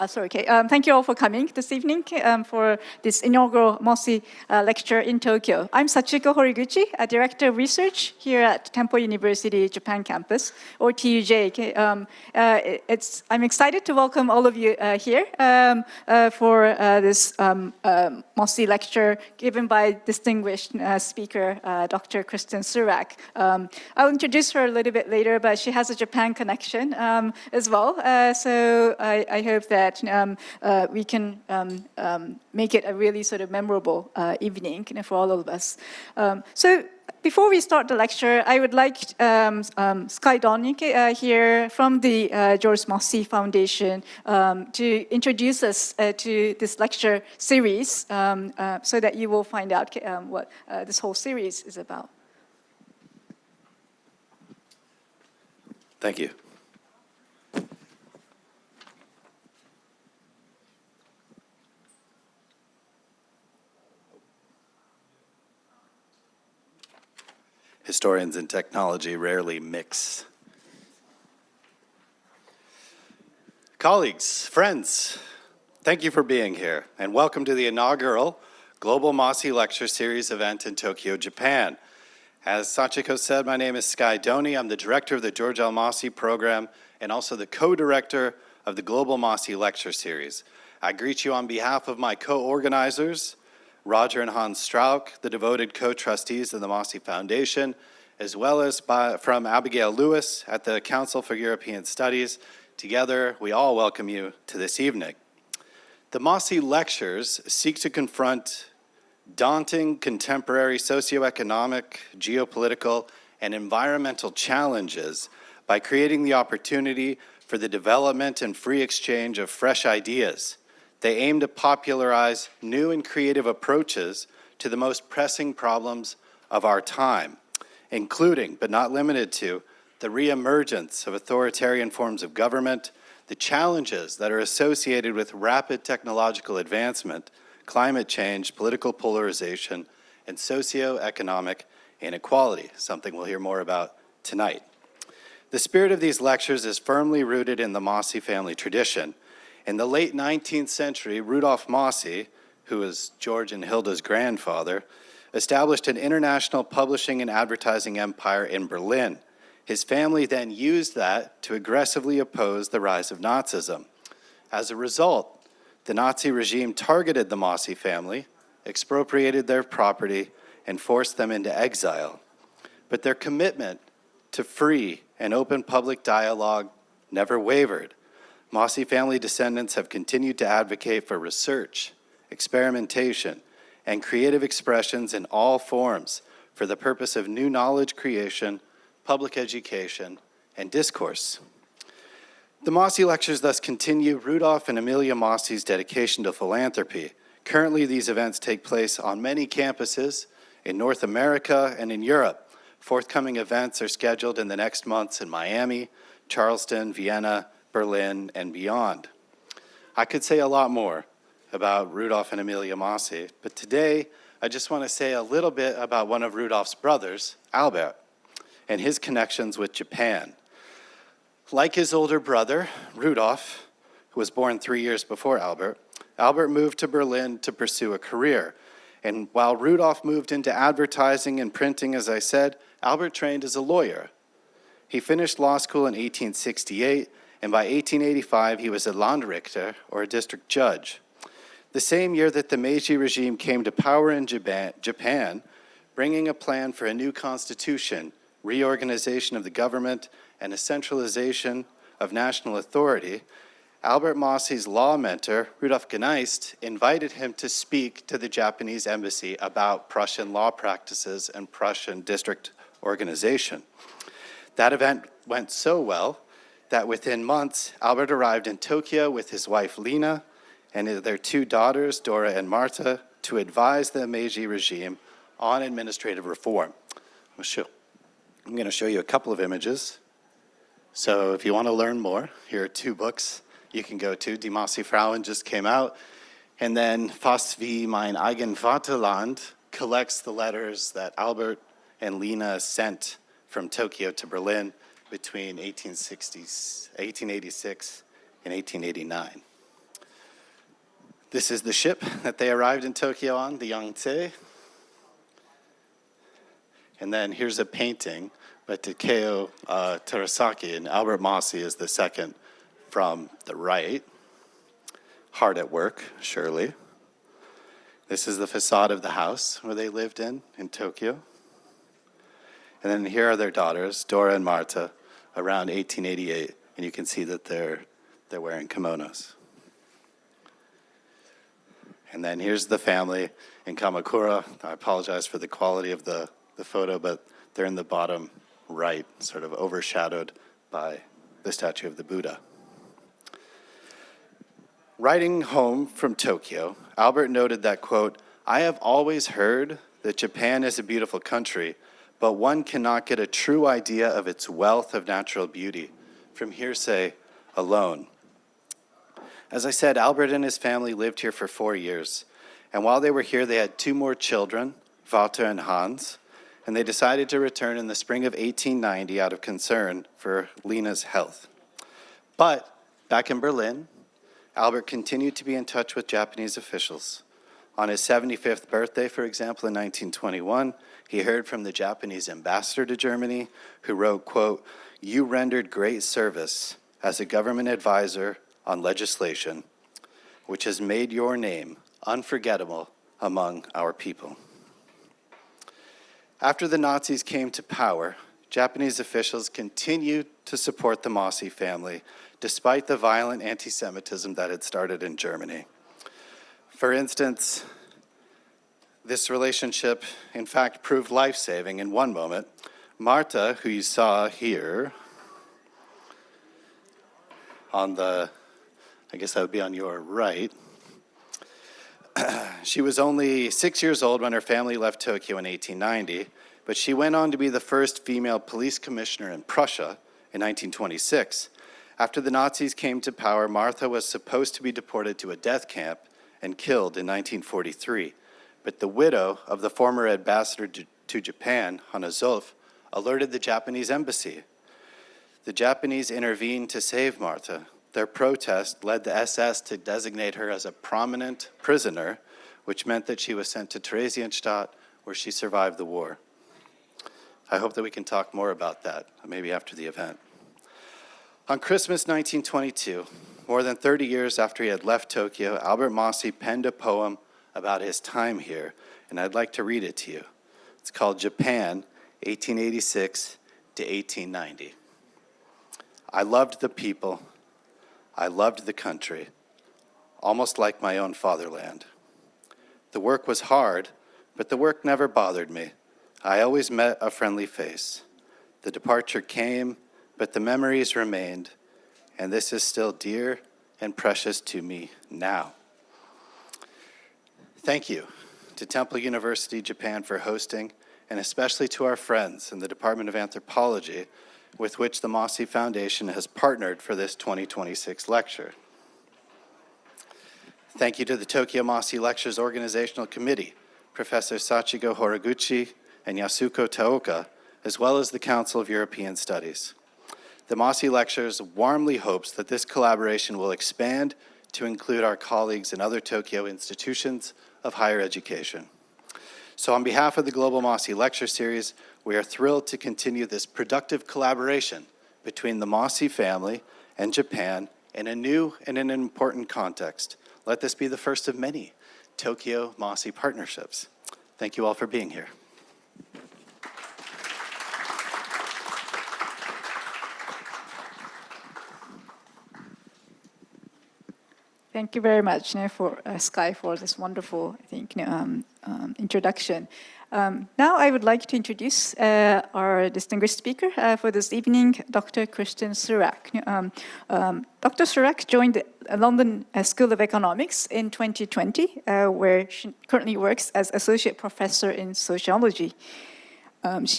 Thank you all for coming this evening for this inaugural Mosse lecture in Tokyo. I'm Sachiko Horiguchi, a director of research here at Temple University Japan campus, or TUJ. I'm excited to welcome all of you here for this Mosse lecture given by distinguished speaker, Dr. Kristin Surak. I'll introduce her a little bit later, but she has a Japan connection as well. So I hope that we can make it a really sort of memorable evening for all of us. So before we start the lecture, I would like Sky Donnick here from the George Mosse Foundation to introduce us to this lecture series so that you will find out what this whole series is about. Thank you. Historians and technology rarely mix. Colleagues, friends, thank you for being here, and welcome to the inaugural Global Mosse Lecture Series event in Tokyo, Japan. As Sachiko said, my name is Sky Donnick. I'm the director of the George L. Mosse program and also the co-director of the Global Mosse Lecture Series. I greet you on behalf of my co-organizers, Roger and Hans Strauch, the devoted co-trustees of the Mosse Foundation, as well as from Abigail Lewis at the Council for European Studies. Together, we all welcome you to this evening. The Mosse Lectures seek to confront daunting contemporary socioeconomic, geopolitical, and environmental challenges by creating the opportunity for the development and free exchange of fresh ideas. They aim to popularize new and creative approaches to the most pressing problems of our time, including, but not limited to, the reemergence of authoritarian forms of government, the challenges that are associated with rapid technological advancement, climate change, political polarization, and socioeconomic inequality, something we'll hear more about tonight. The spirit of these lectures is firmly rooted in the Mosse family tradition. In the late 19th century, Rudolf Mosse, who was George and Hilda's grandfather, established an international publishing and advertising empire in Berlin. His family then used that to aggressively oppose the rise of Nazism. As a result, the Nazi regime targeted the Mosse family, expropriated their property, and forced them into exile. But their commitment to free and open public dialogue never wavered. Mosse family descendants have continued to advocate for research, experimentation, and creative expressions in all forms for the purpose of new knowledge creation, public education, and discourse. The Mosse Lectures thus continue Rudolf and Amelia Mosse's dedication to philanthropy. Currently, these events take place on many campuses in North America and in Europe. Forthcoming events are scheduled in the next months in Miami, Charleston, Vienna, Berlin, and beyond. I could say a lot more about Rudolf and Amelia Mosse, but today I just want to say a little bit about one of Rudolf's brothers, Albert, and his connections with Japan. Like his older brother, Rudolf, who was born 3 years before Albert, Albert moved to Berlin to pursue a career. And while Rudolf moved into advertising and printing, as I said, Albert trained as a lawyer. He finished law school in 1868, and by 1885, he was a Landrichter, or a district judge. The same year that the Meiji regime came to power in Japan, bringing a plan for a new constitution, reorganization of the government, and a centralization of national authority, Albert Mosse's law mentor, Rudolf Geist, invited him to speak to the Japanese embassy about Prussian law practices and Prussian district organization. That event went so well that within months, Albert arrived in Tokyo with his wife Lina and their two daughters, Dora and Marta, to advise the Meiji regime on administrative reform. I'm going to show you a couple of images. So if you want to learn more, here are two books you can go to. Die Mosse Frauen just came out. And then Fast wie mein eigen Vaterland collects the letters that Albert and Lina sent from Tokyo to Berlin between 1886 and 1889. This is the ship that they arrived in Tokyo on, the Yangtze. And then here's a painting by Takeo Terasaki, and Albert Mosse is the second from the right. Hard at work, surely. This is the facade of the house where they lived in Tokyo. And then here are their daughters, Dora and Marta, around 1888, and you can see that they're wearing kimonos. And then here's the family in Kamakura. I apologize for the quality of the photo, but they're in the bottom right, sort of overshadowed by the statue of the Buddha. Writing home from Tokyo, Albert noted that, quote, "I have always heard that Japan is a beautiful country, but one cannot get a true idea of its wealth of natural beauty from hearsay alone." As I said, Albert and his family lived here for 4 years, and while they were here, they had 2 more children, Walter and Hans, and they decided to return in the spring of 1890 out of concern for Lena's health. But back in Berlin, Albert continued to be in touch with Japanese officials. On his 75th birthday, for example, in 1921, he heard from the Japanese ambassador to Germany, who wrote, quote, "You rendered great service as a government advisor on legislation, which has made your name unforgettable among our people." After the Nazis came to power, Japanese officials continued to support the Mosse family, despite the violent anti-Semitism that had started in Germany. For instance, this relationship, in fact, proved life-saving in one moment. Marta, who you saw here, on the, I guess that would be on your right, she was only 6 years old when her family left Tokyo in 1890, but she went on to be the first female police commissioner in Prussia in 1926. After the Nazis came to power, Martha was supposed to be deported to a death camp and killed in 1943. But the widow of the former ambassador to Japan, Hana Zolf, alerted the Japanese embassy. The Japanese intervened to save Martha. Their protest led the SS to designate her as a prominent prisoner, which meant that she was sent to Theresienstadt, where she survived the war. I hope that we can talk more about that, maybe after the event. On Christmas 1922, more than 30 years after he had left Tokyo, Albert Mosse penned a poem about his time here, and I'd like to read it to you. It's called Japan, 1886 to 1890. I loved the people, I loved the country, almost like my own fatherland. The work was hard, but the work never bothered me. I always met a friendly face. The departure came, but the memories remained, and this is still dear and precious to me now. Thank you to Temple University, Japan for hosting, and especially to our friends in the Department of Anthropology, with which the Mosse Foundation has partnered for this 2026 lecture. Thank you to the Tokyo Mosse Lectures Organizational Committee, Professor Sachiko Horiguchi and Yasuko Taoka, as well as the Council of European Studies. The Mosse Lectures warmly hopes that this collaboration will expand to include our colleagues in other Tokyo institutions of higher education. So on behalf of the Global Mosse Lecture Series, we are thrilled to continue this productive collaboration between the Mosse family and Japan in a new and in an important context. Let this be the first of many Tokyo Mosse partnerships. Thank you all for being here. Thank you very much, for Sky, for this wonderful, I think, introduction. Now I would like to introduce our distinguished speaker for this evening, Dr. Kristin Surak. Dr. Surak joined the London School of Economics in 2020, where she currently works as associate professor in sociology.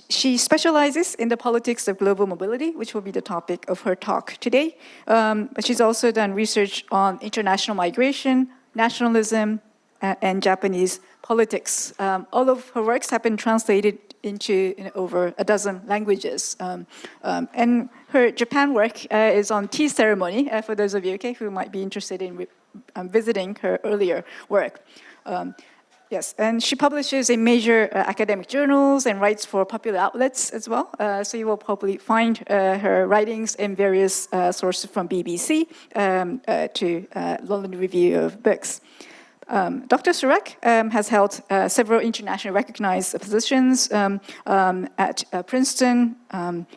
She specializes in the politics of global mobility, which will be the topic of her talk today. But she's also done research on international migration, nationalism, and Japanese politics. All of her works have been translated into over a dozen languages. And her Japan work is on tea ceremony, for those of you who might be interested in visiting her earlier work. Yes, and she publishes in major academic journals and writes for popular outlets as well. So you will probably find her writings in various sources from BBC to London Review of Books. Dr. Surak has held several internationally recognized positions at Princeton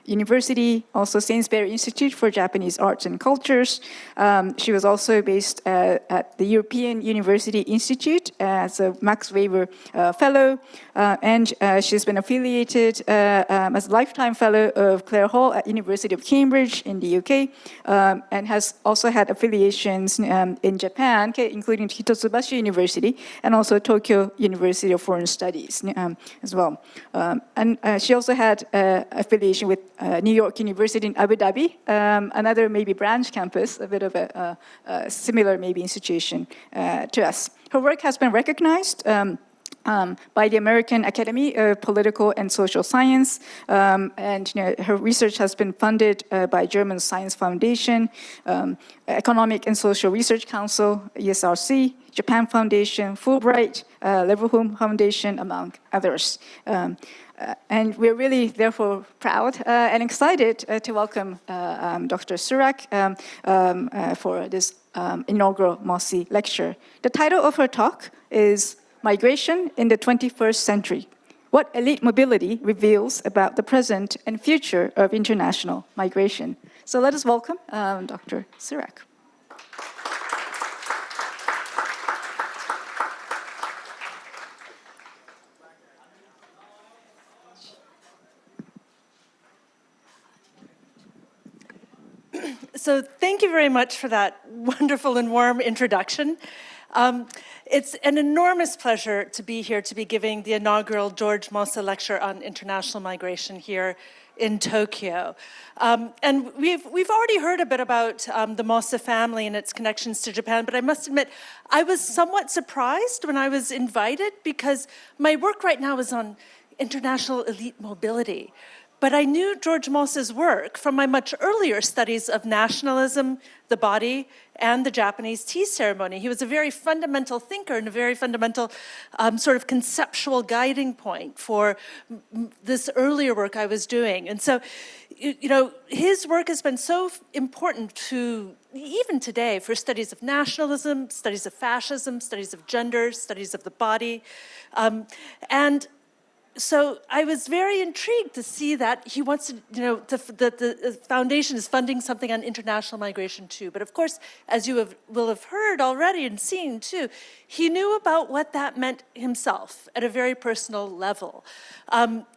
University, also Sainsbury Institute for Japanese Arts and Cultures. She was also based at the European University Institute as a Max Weber Fellow, and she's been affiliated as a lifetime fellow of Clare Hall at University of Cambridge in the UK, and has also had affiliations in Japan, including Hitotsubashi University and also Tokyo University of Foreign Studies as well. And she also had affiliation with New York University in Abu Dhabi, another maybe branch campus, a bit of a similar maybe institution to us. Her work has been recognized by the American Academy of Political and Social Science, and her research has been funded by German Science Foundation, Economic and Social Research Council, ESRC, Japan Foundation, Fulbright, Leverhulme Foundation, among others. And we're really, therefore, proud and excited to welcome Dr. Surak for this inaugural Mosse lecture. The title of her talk is Migration in the 21st Century: What Elite Mobility Reveals About the Present and Future of International Migration. So let us welcome Dr. Surak. So thank you very much for that wonderful and warm introduction. It's an enormous pleasure to be here to be giving the inaugural George Mosse Lecture on International Migration here in Tokyo. And we've already heard a bit about the Mosse family and its connections to Japan, but I must admit, I was somewhat surprised when I was invited because my work right now is on international elite mobility. But I knew George Mosse's work from my much earlier studies of nationalism, the body, and the Japanese tea ceremony. He was a very fundamental thinker and a very fundamental sort of conceptual guiding point for this earlier work I was doing. And so, his work has been so important to, even today, for studies of nationalism, studies of fascism, studies of gender, studies of the body. So I was very intrigued to see that he wants to, the foundation is funding something on international migration too. But of course, as you will have heard already and seen too, he knew about what that meant himself at a very personal level.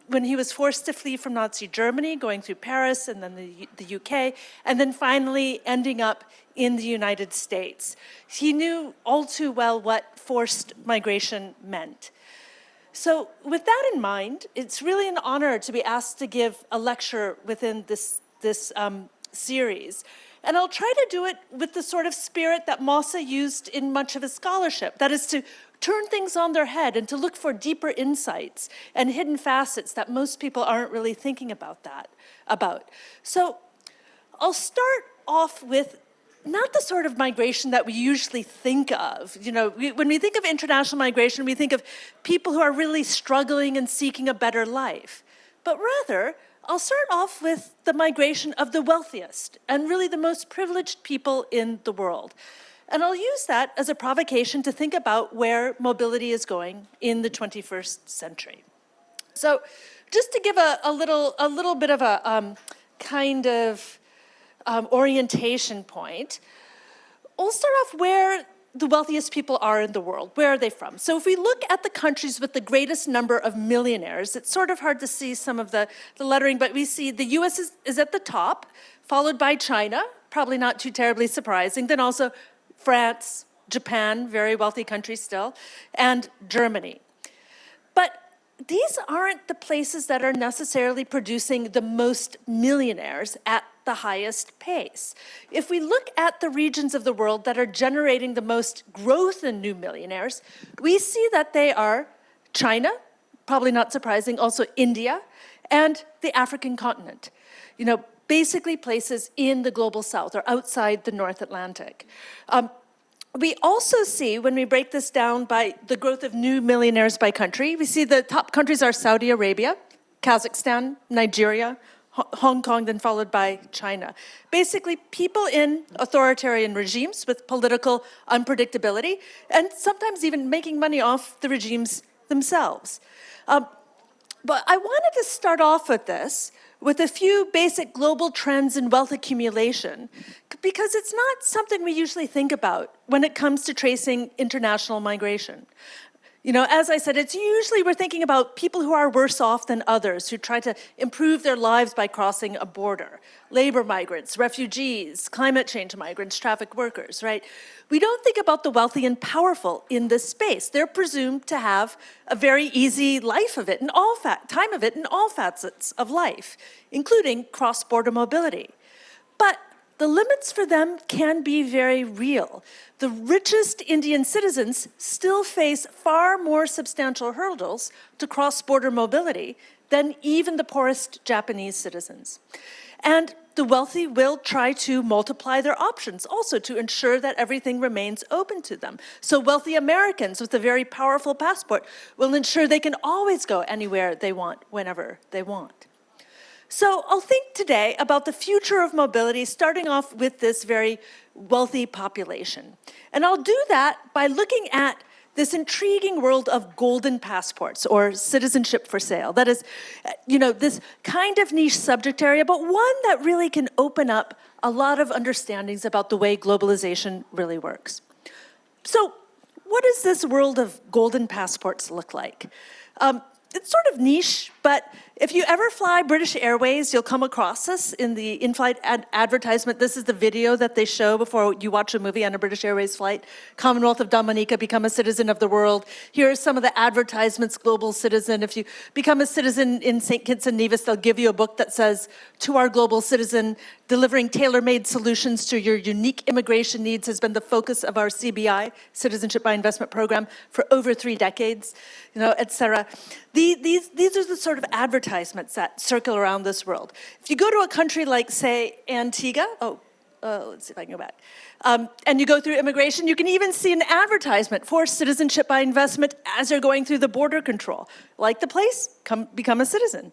When he was forced to flee from Nazi Germany, going through Paris and then the UK, and then finally ending up in the United States. He knew all too well what forced migration meant. So with that in mind, it's really an honor to be asked to give a lecture within this series. And I'll try to do it with the sort of spirit that Mosse used in much of his scholarship. That is to turn things on their head and to look for deeper insights and hidden facets that most people aren't really thinking about. So I'll start off with not the sort of migration that we usually think of. When we think of international migration, we think of people who are really struggling and seeking a better life. But rather, I'll start off with the migration of the wealthiest and really the most privileged people in the world. And I'll use that as a provocation to think about where mobility is going in the 21st century. So just to give a little bit of a kind of orientation point, we'll start off where the wealthiest people are in the world. Where are they from? So if we look at the countries with the greatest number of millionaires, it's sort of hard to see some of the lettering, but we see the US is at the top, followed by China, probably not too terribly surprising, then also France, Japan, very wealthy country still, and Germany. But these aren't the places that are necessarily producing the most millionaires at the highest pace. If we look at the regions of the world that are generating the most growth in new millionaires, we see that they are China, probably not surprising, also India, and the African continent. Basically places in the global south or outside the North Atlantic. we also see, when we break this down by the growth of new millionaires by country, we see the top countries are Saudi Arabia, Kazakhstan, Nigeria, Hong Kong, then followed by China. Basically, people in authoritarian regimes with political unpredictability, and sometimes even making money off the regimes themselves. But I wanted to start off with this, with a few basic global trends in wealth accumulation, because it's not something we usually think about when it comes to tracing international migration. You know, as I said, it's usually we're thinking about people who are worse off than others, who try to improve their lives by crossing a border. Labor migrants, refugees, climate change migrants, traffic workers, right? We don't think about the wealthy and powerful in this space. They're presumed to have a very easy life of it, in all time of it in all facets of life, including cross-border mobility. But the limits for them can be very real. The richest Indian citizens still face far more substantial hurdles to cross-border mobility than even the poorest Japanese citizens. And the wealthy will try to multiply their options also to ensure that everything remains open to them. So wealthy Americans with a very powerful passport will ensure they can always go anywhere they want, whenever they want. So I'll think today about the future of mobility, starting off with this very wealthy population. And I'll do that by looking at this intriguing world of golden passports, or citizenship for sale. That is, you know, this kind of niche subject area, but one that really can open up a lot of understandings about the way globalization really works. So what does this world of golden passports look like? It's sort of niche, but if you ever fly British Airways, you'll come across this in the in-flight advertisement. This is the video that they show before you watch a movie on a British Airways flight. Commonwealth of Dominica, become a citizen of the world. Here are some of the advertisements, global citizen. If you become a citizen in St. Kitts and Nevis, they'll give you a book that says, "To our global citizen, delivering tailor-made solutions to your unique immigration needs has been the focus of our CBI, Citizenship by Investment program, for over 3 decades," you know, et cetera. These are the sort of advertisements that circle around this world. If you go to a country like, say, Antigua, let's see if I can go back, and you go through immigration, you can even see an advertisement for citizenship by investment as they're going through the border control. Like the place, become a citizen.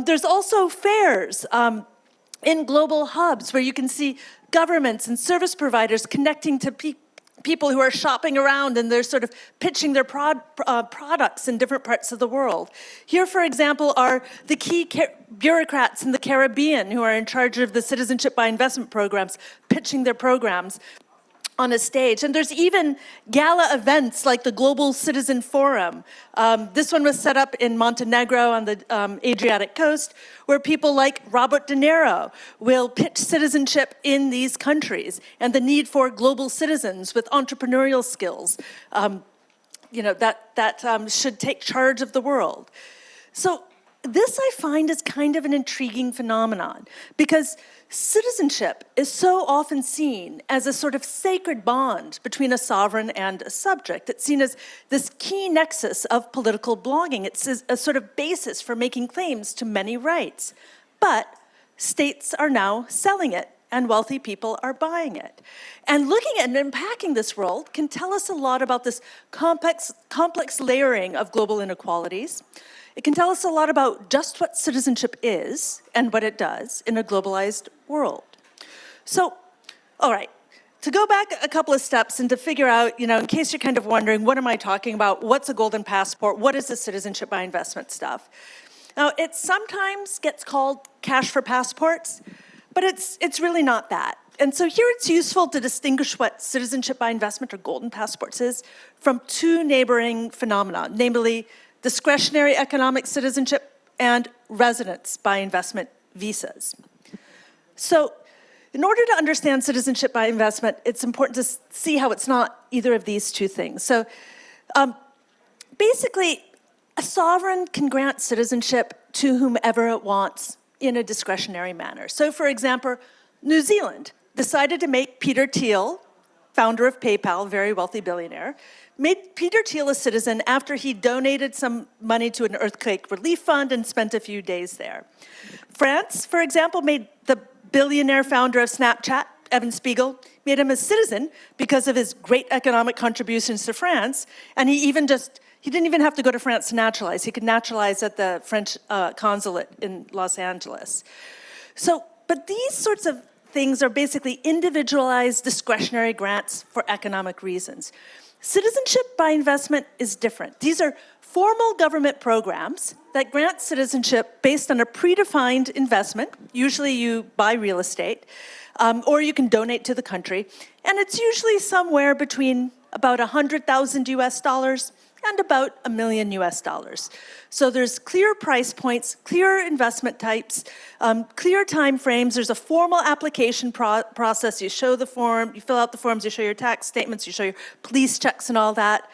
There's also fairs in global hubs where you can see governments and service providers connecting to people who are shopping around, and they're sort of pitching their products in different parts of the world. Here, for example, are the key bureaucrats in the Caribbean who are in charge of the citizenship by investment programs, pitching their programs on a stage. And there's even gala events like the Global Citizen Forum. This one was set up in Montenegro on the Adriatic coast, where people like Robert De Niro will pitch citizenship in these countries and the need for global citizens with entrepreneurial skills, you know, that should take charge of the world. So this I find is kind of an intriguing phenomenon, because citizenship is so often seen as a sort of sacred bond between a sovereign and a subject. It's seen as this key nexus of political belonging. It's a sort of basis for making claims to many rights. But states are now selling it, and wealthy people are buying it. And looking at and unpacking this world can tell us a lot about this complex layering of global inequalities. It can tell us a lot about just what citizenship is and what it does in a globalized world. So, all right, to go back a couple of steps and to figure out, you know, in case you're kind of wondering, what am I talking about? What's a golden passport? What is the citizenship by investment stuff? Now, it sometimes gets called cash for passports, but it's really not that. And so here it's useful to distinguish what citizenship by investment or golden passports is from 2 neighboring phenomena, namely discretionary economic citizenship and residence by investment visas. So in order to understand citizenship by investment, it's important to see how it's not either of these 2 things. So basically, a sovereign can grant citizenship to whomever it wants in a discretionary manner. So for example, New Zealand decided to make Peter Thiel, founder of PayPal, very wealthy billionaire, made Peter Thiel a citizen after he donated some money to an earthquake relief fund and spent a few days there. France, for example, made the billionaire founder of Snapchat Evan Spiegel, made him a citizen because of his great economic contributions to France, and he didn't even have to go to France to naturalize. He could naturalize at the French consulate in Los Angeles. But these sorts of things are basically individualized discretionary grants for economic reasons. Citizenship by investment is different. These are formal government programs that grant citizenship based on a predefined investment. Usually you buy real estate, or you can donate to the country. And it's usually somewhere between about 100,000 US dollars and about $1 million US dollars. So there's clear price points, clear investment types, clear time frames. There's a formal application process. You show the form, you fill out the forms, you show your tax statements, you show your police checks and all that.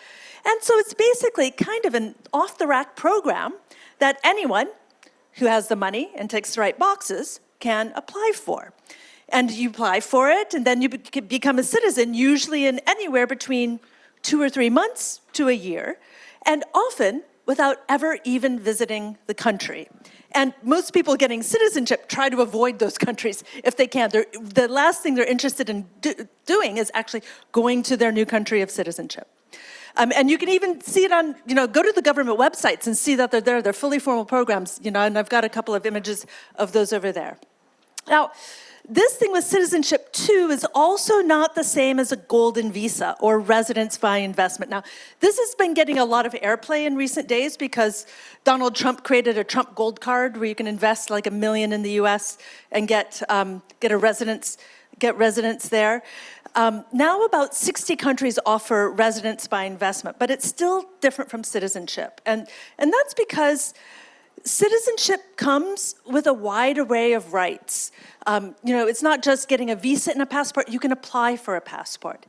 And so it's basically kind of an off-the-rack program that anyone who has the money and ticks the right boxes can apply for. And you apply for it, and then you become a citizen, usually in anywhere between 2 or 3 months to a year, and often without ever even visiting the country. And most people getting citizenship try to avoid those countries if they can. The last thing they're interested in doing is actually going to their new country of citizenship. And you can even see it on, go to the government websites and see that they're there. They're fully formal programs, and I've got a couple of images of those over there. Now, this thing with citizenship, too, is also not the same as a golden visa or residence by investment. Now, this has been getting a lot of airplay in recent days because Donald Trump created a Trump gold card where you can invest like $1 million in the US and get residence there. Now about 60 countries offer residence by investment, but it's still different from citizenship. And that's because citizenship comes with a wide array of rights. It's not just getting a visa and a passport. You can apply for a passport.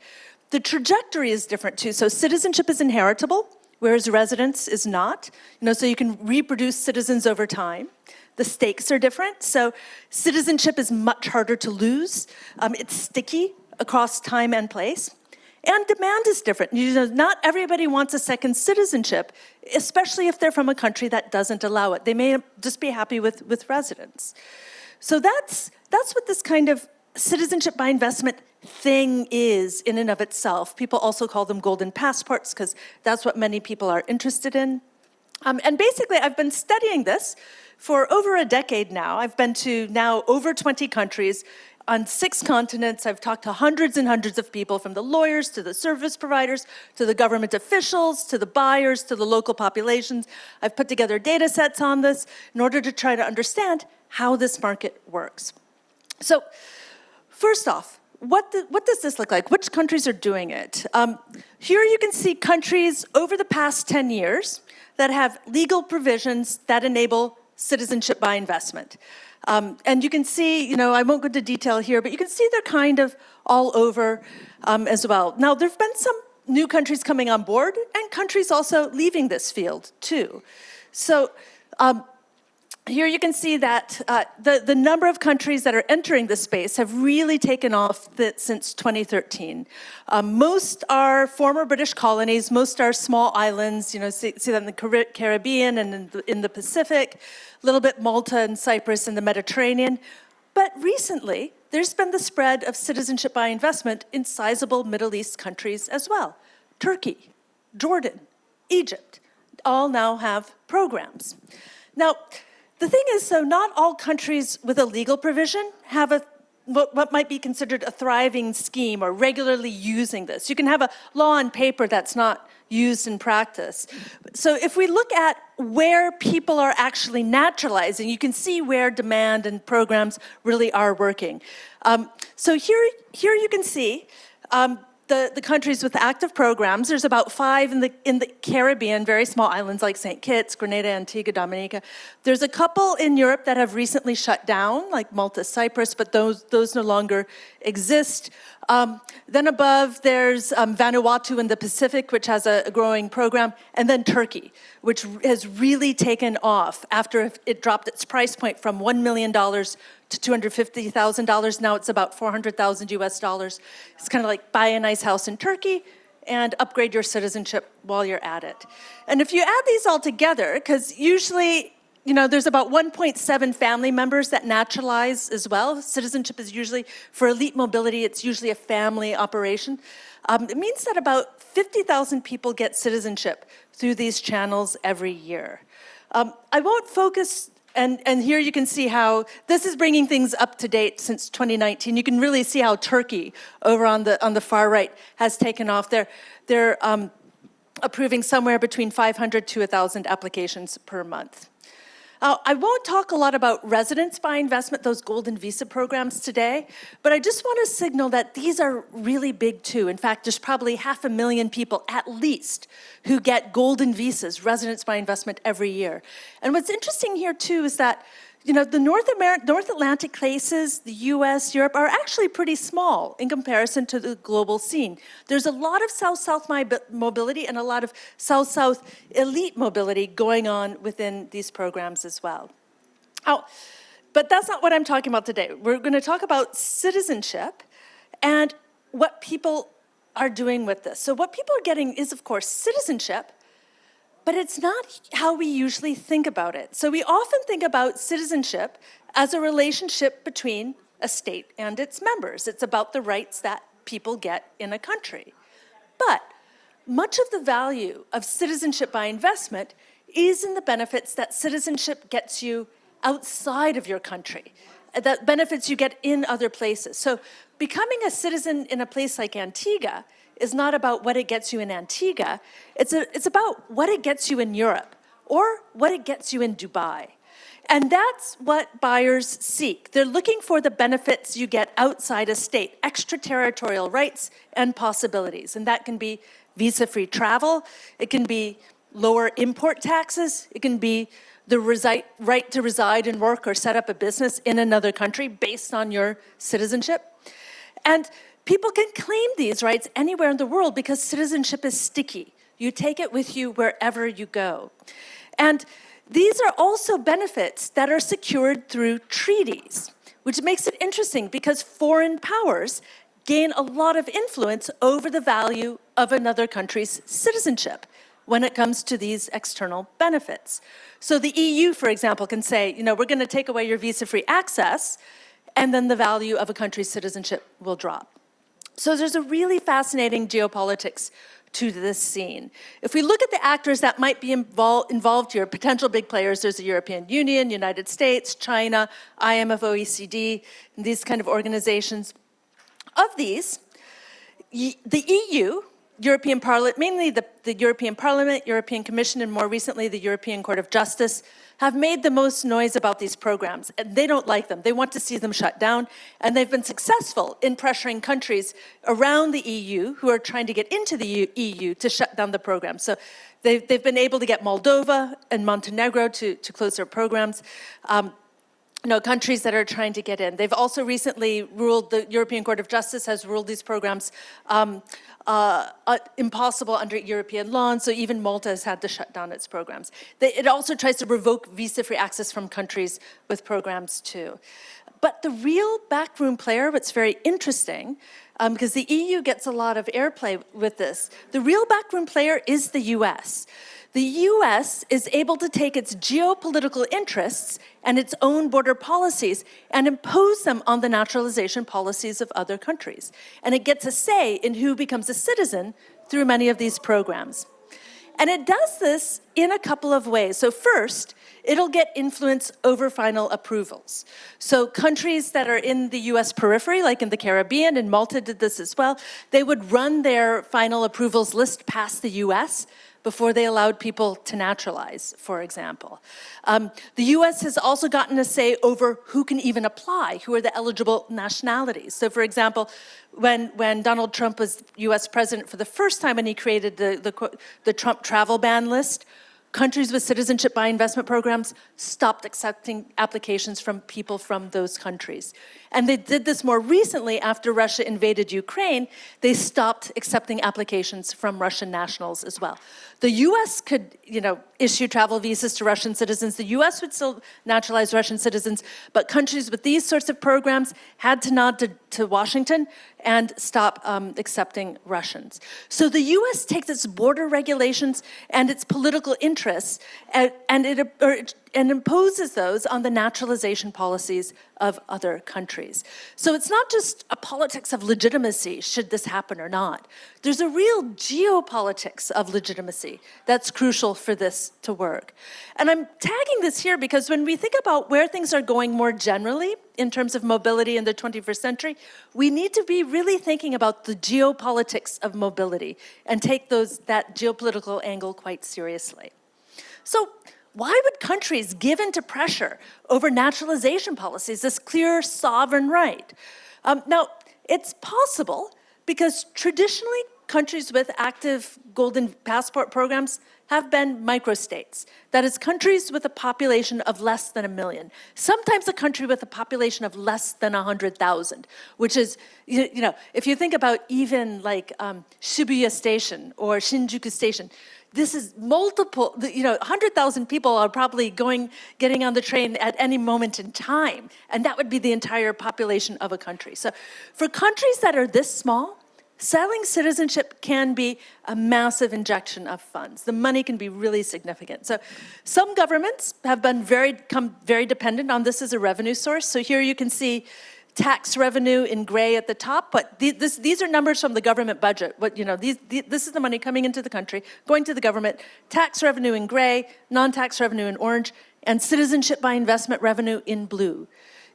The trajectory is different, too. So citizenship is inheritable, whereas residence is not. So you can reproduce citizens over time. The stakes are different. So citizenship is much harder to lose. It's sticky across time and place. And demand is different. Not everybody wants a second citizenship, especially if they're from a country that doesn't allow it. They may just be happy with residence. So that's what this kind of citizenship by investment thing is in and of itself. People also call them golden passports because that's what many people are interested in. And basically, I've been studying this for over a decade now. I've been to now over 20 countries on 6 continents. I've talked to hundreds and hundreds of people, from the lawyers to the service providers, to the government officials, to the buyers, to the local populations. I've put together data sets on this in order to try to understand how this market works. So first off, what does this look like? Which countries are doing it? Here you can see countries over the past 10 years that have legal provisions that enable citizenship by investment. And you can see, I won't go into detail here, but you can see they're kind of all over as well. Now, there have been some new countries coming on board and countries also leaving this field, too. So here you can see that the number of countries that are entering this space have really taken off since 2013. Most are former British colonies, most are small islands, see that in the Caribbean and in the Pacific, a little bit Malta and Cyprus in the Mediterranean. But recently, there's been the spread of citizenship by investment in sizable Middle East countries as well. Turkey, Jordan, Egypt, all now have programs. Now, the thing is, so not all countries with a legal provision have what might be considered a thriving scheme or regularly using this. You can have a law on paper that's not used in practice. So if we look at where people are actually naturalizing, you can see where demand and programs really are working. So here you can see the countries with active programs. There's about 5 in the Caribbean, very small islands like St. Kitts, Grenada, Antigua, Dominica. There's a couple in Europe that have recently shut down, like Malta, Cyprus, but those no longer exist. Then above, there's Vanuatu in the Pacific, which has a growing program, and then Turkey, which has really taken off after it dropped its price point from $1 million to $250,000. Now it's about 400,000 US dollars. It's kind of like buy a nice house in Turkey and upgrade your citizenship while you're at it. And if you add these all together, because usually, there's about 1.7 family members that naturalize as well. Citizenship is usually, for elite mobility, it's usually a family operation. It means that about 50,000 people get citizenship through these channels every year. I won't focus, and here you can see how this is bringing things up to date since 2019. You can really see how Turkey, over on the far right, has taken off. They're approving somewhere between 500 to 1,000 applications per month. I won't talk a lot about residence by investment, those golden visa programs today, but I just want to signal that these are really big too. In fact, there's probably 500,000 people at least who get golden visas, residence by investment, every year. And what's interesting here too is that the North Atlantic places, the US, Europe, are actually pretty small in comparison to the global scene. There's a lot of South-South mobility and a lot of South-South elite mobility going on within these programs as well. But that's not what I'm talking about today. We're going to talk about citizenship and what people are doing with this. So what people are getting is, of course, citizenship, but it's not how we usually think about it. So we often think about citizenship as a relationship between a state and its members. It's about the rights that people get in a country. But much of the value of citizenship by investment is in the benefits that citizenship gets you outside of your country, the benefits you get in other places. So becoming a citizen in a place like Antigua is not about what it gets you in Antigua, it's about what it gets you in Europe, or what it gets you in Dubai. And that's what buyers seek. They're looking for the benefits you get outside a state, extraterritorial rights and possibilities. And that can be visa-free travel, it can be lower import taxes, it can be the right to reside and work or set up a business in another country based on your citizenship. And people can claim these rights anywhere in the world because citizenship is sticky. You take it with you wherever you go. And these are also benefits that are secured through treaties, which makes it interesting because foreign powers gain a lot of influence over the value of another country's citizenship when it comes to these external benefits. So the EU, for example, can say, we're going to take away your visa-free access, and then the value of a country's citizenship will drop. So there's a really fascinating geopolitics to this scene. If we look at the actors that might be involved here, potential big players, there's the European Union, United States, China, IMF, OECD, and these kind of organizations. Of these, the EU, European Parliament, mainly the European Parliament, European Commission, and more recently the European Court of Justice, have made the most noise about these programs. And they don't like them. They want to see them shut down. And they've been successful in pressuring countries around the EU who are trying to get into the EU to shut down the program. So they've been able to get Moldova and Montenegro to close their programs. Countries that are trying to get in. They've also recently ruled, the European Court of Justice has ruled these programs impossible under European law, and so even Malta has had to shut down its programs. It also tries to revoke visa-free access from countries with programs too. But the real backroom player, what's very interesting, because the EU gets a lot of airplay with this, the real backroom player is the US. The US is able to take its geopolitical interests and its own border policies and impose them on the naturalization policies of other countries. And it gets a say in who becomes a citizen through many of these programs. And it does this in a couple of ways. So first, it'll get influence over final approvals. So countries that are in the US periphery, like in the Caribbean, and Malta did this as well, they would run their final approvals list past the US before they allowed people to naturalize, for example. The US has also gotten a say over who can even apply, who are the eligible nationalities. So for example, when Donald Trump was US president for the first time and he created the Trump travel ban list, countries with citizenship by investment programs stopped accepting applications from people from those countries. And they did this more recently after Russia invaded Ukraine. They stopped accepting applications from Russian nationals as well. The US could, issue travel visas to Russian citizens. The US would still naturalize Russian citizens, but countries with these sorts of programs had to nod to Washington and stop accepting Russians. So the US takes its border regulations and its political interests, and imposes those on the naturalization policies of other countries. So it's not just a politics of legitimacy, should this happen or not. There's a real geopolitics of legitimacy that's crucial for this to work. And I'm tagging this here because when we think about where things are going more generally in terms of mobility in the 21st century, we need to be really thinking about the geopolitics of mobility and take that geopolitical angle quite seriously. So why would countries give in to pressure over naturalization policies, this clear sovereign right? Now, it's possible because traditionally countries with active golden passport programs have been microstates. That is, countries with a population of less than 1 million. Sometimes a country with a population of less than 100,000, which is, you know, if you think about even like Shibuya Station or Shinjuku Station, this is multiple, 100,000 people are probably getting on the train at any moment in time, and that would be the entire population of a country. So for countries that are this small, selling citizenship can be a massive injection of funds. The money can be really significant. So some governments have become very dependent on this as a revenue source. So here you can see tax revenue in gray at the top, but these are numbers from the government budget. This is the money coming into the country, going to the government, tax revenue in gray, non-tax revenue in orange, and citizenship by investment revenue in blue.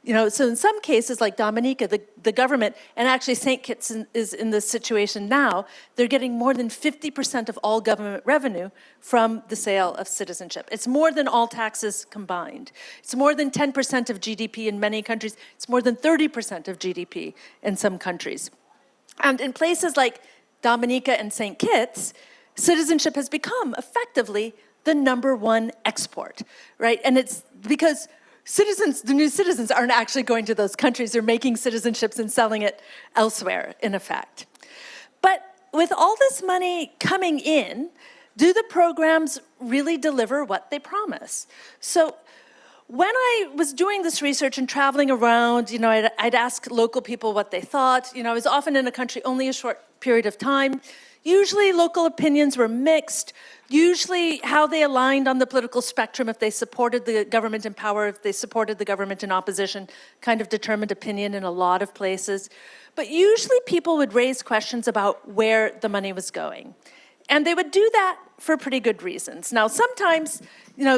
So in some cases, like Dominica, the government, and actually St. Kitts is in this situation now, they're getting more than 50% of all government revenue from the sale of citizenship. It's more than all taxes combined. It's more than 10% of GDP in many countries. It's more than 30% of GDP in some countries. And in places like Dominica and St. Kitts, citizenship has become effectively the #1 export, right? And it's because the new citizens aren't actually going to those countries. They're making citizenships and selling it elsewhere, in effect. But with all this money coming in, do the programs really deliver what they promise? So when I was doing this research and traveling around, I'd ask local people what they thought. I was often in a country only a short period of time. Usually local opinions were mixed. Usually how they aligned on the political spectrum, if they supported the government in power, if they supported the government in opposition, kind of determined opinion in a lot of places. But usually people would raise questions about where the money was going. And they would do that for pretty good reasons. Now, sometimes,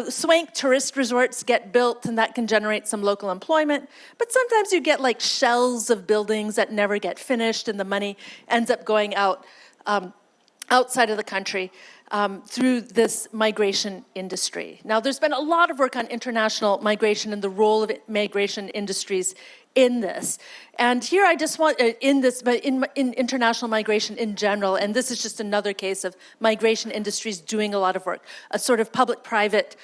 swank tourist resorts get built and that can generate some local employment. But sometimes you get like shells of buildings that never get finished and the money ends up going out outside of the country through this migration industry. Now, there's been a lot of work on international migration and the role of migration industries in this. And here I just want, but in international migration in general, and this is just another case of migration industries doing a lot of work, a sort of public-private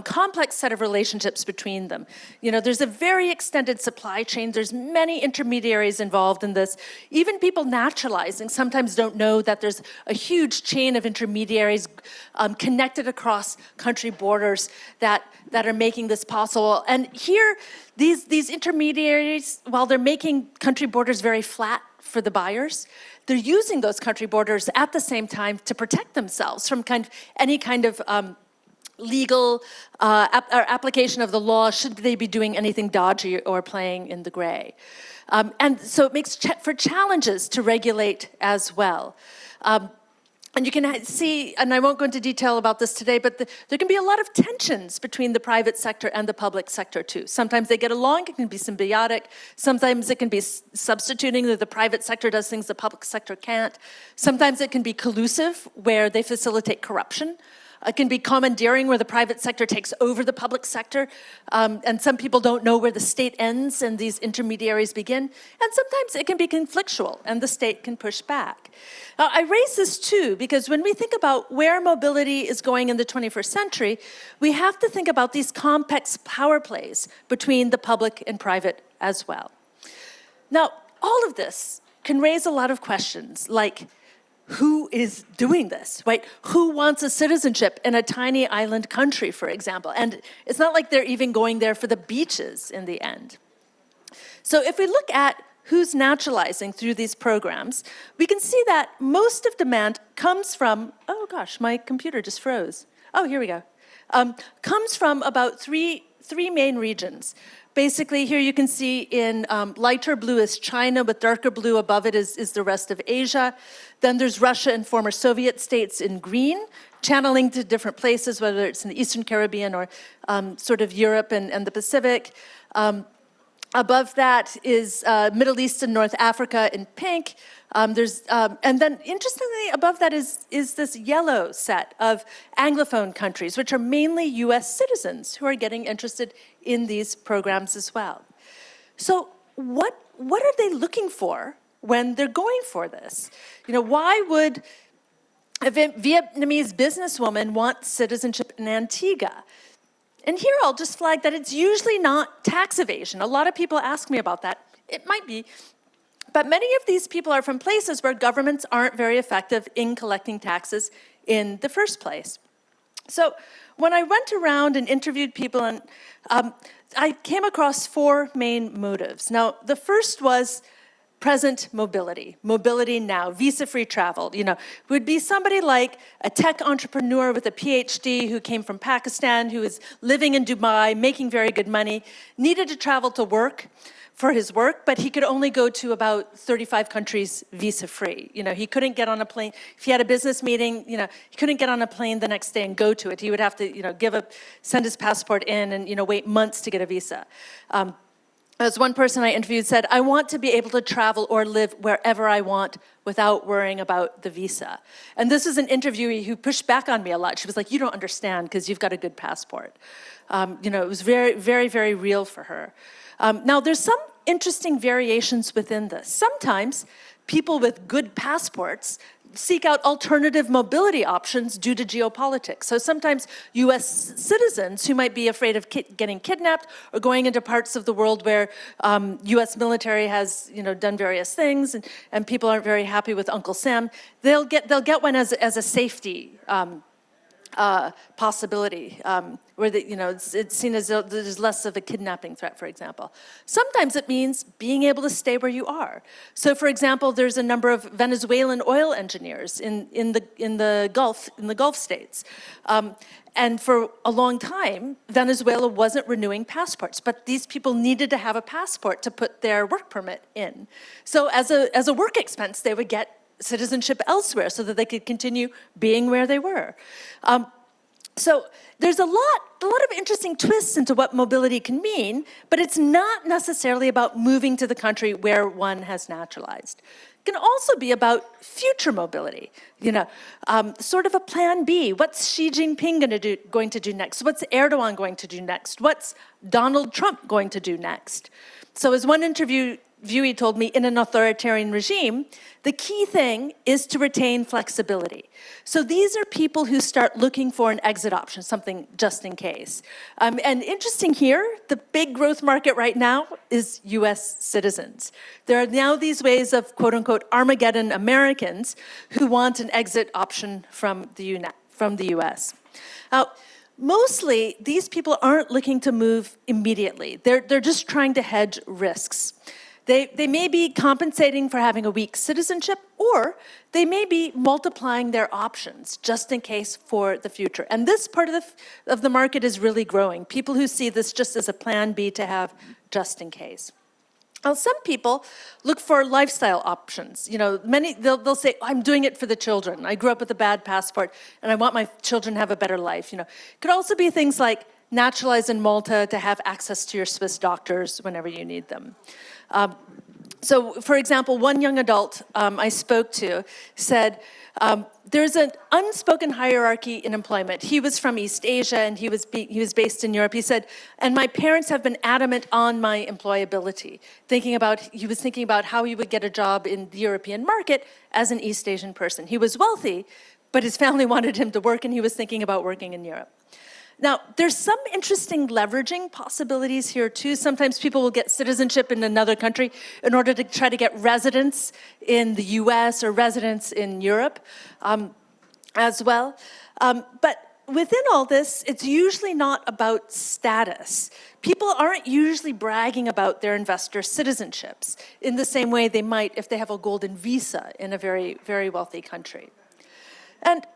complex set of relationships between them. There's a very extended supply chain. There's many intermediaries involved in this. Even people naturalizing sometimes don't know that there's a huge chain of intermediaries connected across country borders that are making this possible. And here, these intermediaries, while they're making country borders very flat for the buyers, they're using those country borders at the same time to protect themselves from any kind of legal application of the law, should they be doing anything dodgy or playing in the gray. And so it makes for challenges to regulate as well. And you can see, and I won't go into detail about this today, but there can be a lot of tensions between the private sector and the public sector too. Sometimes they get along, it can be symbiotic. Sometimes it can be substituting, that the private sector does things the public sector can't. Sometimes it can be collusive, where they facilitate corruption. It can be commandeering, where the private sector takes over the public sector, and some people don't know where the state ends and these intermediaries begin. And sometimes it can be conflictual, and the state can push back. Now, I raise this too, because when we think about where mobility is going in the 21st century, we have to think about these complex power plays between the public and private as well. Now, all of this can raise a lot of questions, like, who is doing this, right? Who wants a citizenship in a tiny island country, for example? And it's not like they're even going there for the beaches in the end. So if we look at who's naturalizing through these programs, we can see that most of demand comes from, oh gosh, my computer just froze. Oh, here we go. comes from about three main regions. Basically, here you can see in lighter blue is China, with darker blue above it is the rest of Asia. Then there's Russia and former Soviet states in green, channeling to different places, whether it's in the Eastern Caribbean or sort of Europe and the Pacific. Above that is Middle East and North Africa in pink. And then, interestingly, above that is this yellow set of Anglophone countries, which are mainly US citizens who are getting interested in these programs as well. So what are they looking for when they're going for this? Why would a Vietnamese businesswoman want citizenship in Antigua? And here I'll just flag that it's usually not tax evasion. A lot of people ask me about that. It might be. But many of these people are from places where governments aren't very effective in collecting taxes in the first place. So when I went around and interviewed people, and I came across four main motives. Now, the first was present mobility now, visa-free travel. Would be somebody like a tech entrepreneur with a PhD who came from Pakistan, who is living in Dubai, making very good money, needed to travel to work for his work, but he could only go to about 35 countries visa-free. He couldn't get on a plane. If he had a business meeting, he couldn't get on a plane the next day and go to it. He would have to, send his passport in and, wait months to get a visa. As one person I interviewed said, I want to be able to travel or live wherever I want without worrying about the visa. And this is an interviewee who pushed back on me a lot. She was like, you don't understand because you've got a good passport. It was very, very, very real for her. Now, there's some interesting variations within this. Sometimes people with good passports seek out alternative mobility options due to geopolitics. So sometimes US citizens who might be afraid of getting kidnapped or going into parts of the world where US military has done various things and people aren't very happy with Uncle Sam, they'll get one as a safety possibility, where it's seen as though there's less of a kidnapping threat, for example. Sometimes it means being able to stay where you are. So, for example, there's a number of Venezuelan oil engineers in the Gulf states. And for a long time, Venezuela wasn't renewing passports, but these people needed to have a passport to put their work permit in. So as a work expense, they would get citizenship elsewhere so that they could continue being where they were. So there's a lot of interesting twists into what mobility can mean, but it's not necessarily about moving to the country where one has naturalized. It can also be about future mobility, sort of a plan B. What's Xi Jinping going to do next? What's Erdogan going to do next? What's Donald Trump going to do next? So as one interviewee told me, in an authoritarian regime, the key thing is to retain flexibility. So these are people who start looking for an exit option, something just in case. And interesting here, the big growth market right now is US citizens. There are now these waves of quote unquote Armageddon Americans who want an exit option from the US. Now, mostly, these people aren't looking to move immediately. They're just trying to hedge risks. They may be compensating for having a weak citizenship, or they may be multiplying their options just in case for the future. And this part of the market is really growing. People who see this just as a plan B to have just in case. Now, some people look for lifestyle options. They'll say, I'm doing it for the children. I grew up with a bad passport, and I want my children to have a better life. It could also be things like naturalize in Malta to have access to your Swiss doctors whenever you need them. So, for example, one young adult I spoke to said, there's an unspoken hierarchy in employment. He was from East Asia, and he was based in Europe. He said, and my parents have been adamant on my employability, he was thinking about how he would get a job in the European market as an East Asian person. He was wealthy, but his family wanted him to work, and he was thinking about working in Europe. Now, there's some interesting leveraging possibilities here, too. Sometimes people will get citizenship in another country in order to try to get residence in the US or residence in Europe as well. But within all this, it's usually not about status. People aren't usually bragging about their investor citizenships in the same way they might if they have a golden visa in a very, very wealthy country. And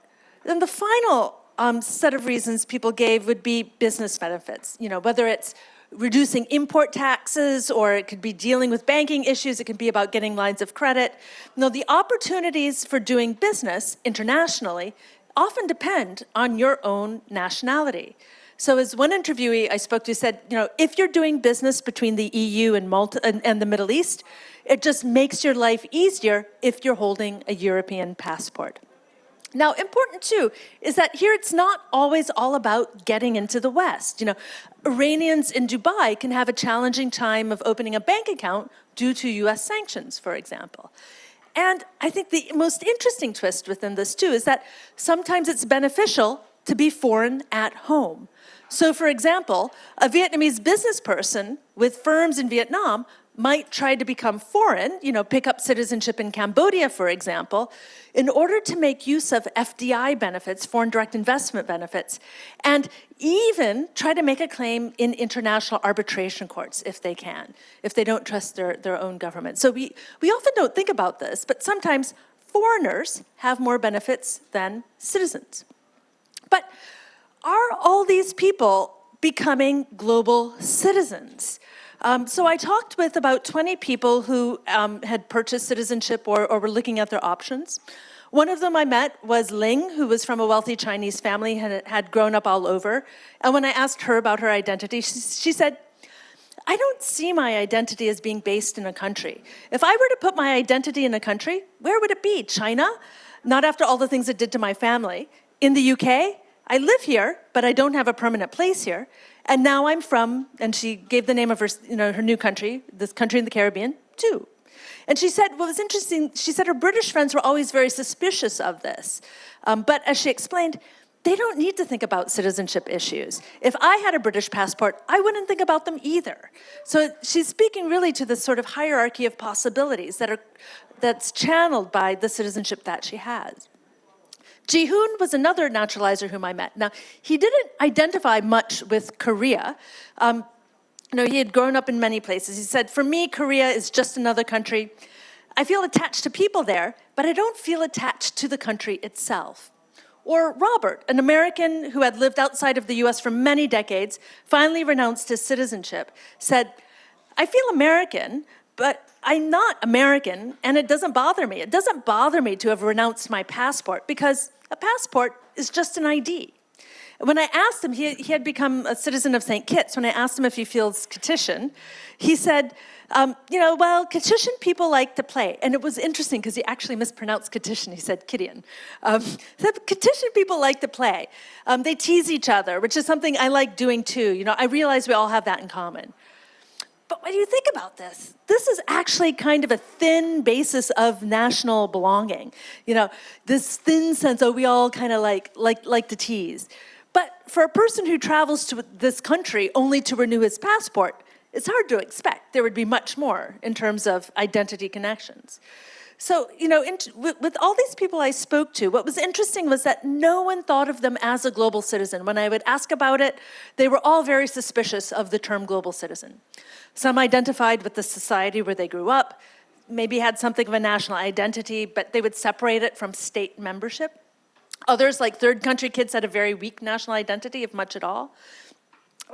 then the final set of reasons people gave would be business benefits, whether it's reducing import taxes, or it could be dealing with banking issues, it could be about getting lines of credit. The opportunities for doing business internationally often depend on your own nationality. So as one interviewee I spoke to said, if you're doing business between the EU and Malta and the Middle East, it just makes your life easier if you're holding a European passport. Now, important too is that here it's not always all about getting into the West. Iranians in Dubai can have a challenging time of opening a bank account due to US sanctions, for example. And I think the most interesting twist within this too is that sometimes it's beneficial to be foreign at home. So for example, a Vietnamese business person with firms in Vietnam might try to become foreign, pick up citizenship in Cambodia, for example, in order to make use of FDI benefits, foreign direct investment benefits, and even try to make a claim in international arbitration courts if they can, if they don't trust their own government. So we often don't think about this, but sometimes foreigners have more benefits than citizens. But are all these people becoming global citizens? So I talked with about 20 people who had purchased citizenship or were looking at their options. One of them I met was Ling, who was from a wealthy Chinese family, had grown up all over. And when I asked her about her identity, she said, I don't see my identity as being based in a country. If I were to put my identity in a country, where would it be? China? Not after all the things it did to my family. In the UK? I live here, but I don't have a permanent place here. And now I'm from, and she gave the name of her, her new country, this country in the Caribbean, too. And she said, what was interesting, she said her British friends were always very suspicious of this. But as she explained, they don't need to think about citizenship issues. If I had a British passport, I wouldn't think about them either. So she's speaking really to this sort of hierarchy of possibilities that's channeled by the citizenship that she has. Ji-hoon was another naturalizer whom I met. Now, he didn't identify much with Korea. He had grown up in many places. He said, for me, Korea is just another country. I feel attached to people there, but I don't feel attached to the country itself. Or Robert, an American who had lived outside of the US for many decades, finally renounced his citizenship, said, I feel American, but I'm not American, and it doesn't bother me. It doesn't bother me to have renounced my passport because a passport is just an ID. When I asked him, he had become a citizen of St. Kitts. When I asked him if he feels Kittitian, he said, well, Kittitian people like to play. And it was interesting because he actually mispronounced Kittitian. He said Kittian. Kittitian people like to play. They tease each other, which is something I like doing too. I realize we all have that in common. But when you think about this, this is actually kind of a thin basis of national belonging. This thin sense, we all kind of like to tease. But for a person who travels to this country only to renew his passport, it's hard to expect there would be much more in terms of identity connections. So, with all these people I spoke to, what was interesting was that no one thought of them as a global citizen. When I would ask about it, they were all very suspicious of the term global citizen. Some identified with the society where they grew up, maybe had something of a national identity, but they would separate it from state membership. Others, like third country kids, had a very weak national identity, if much at all.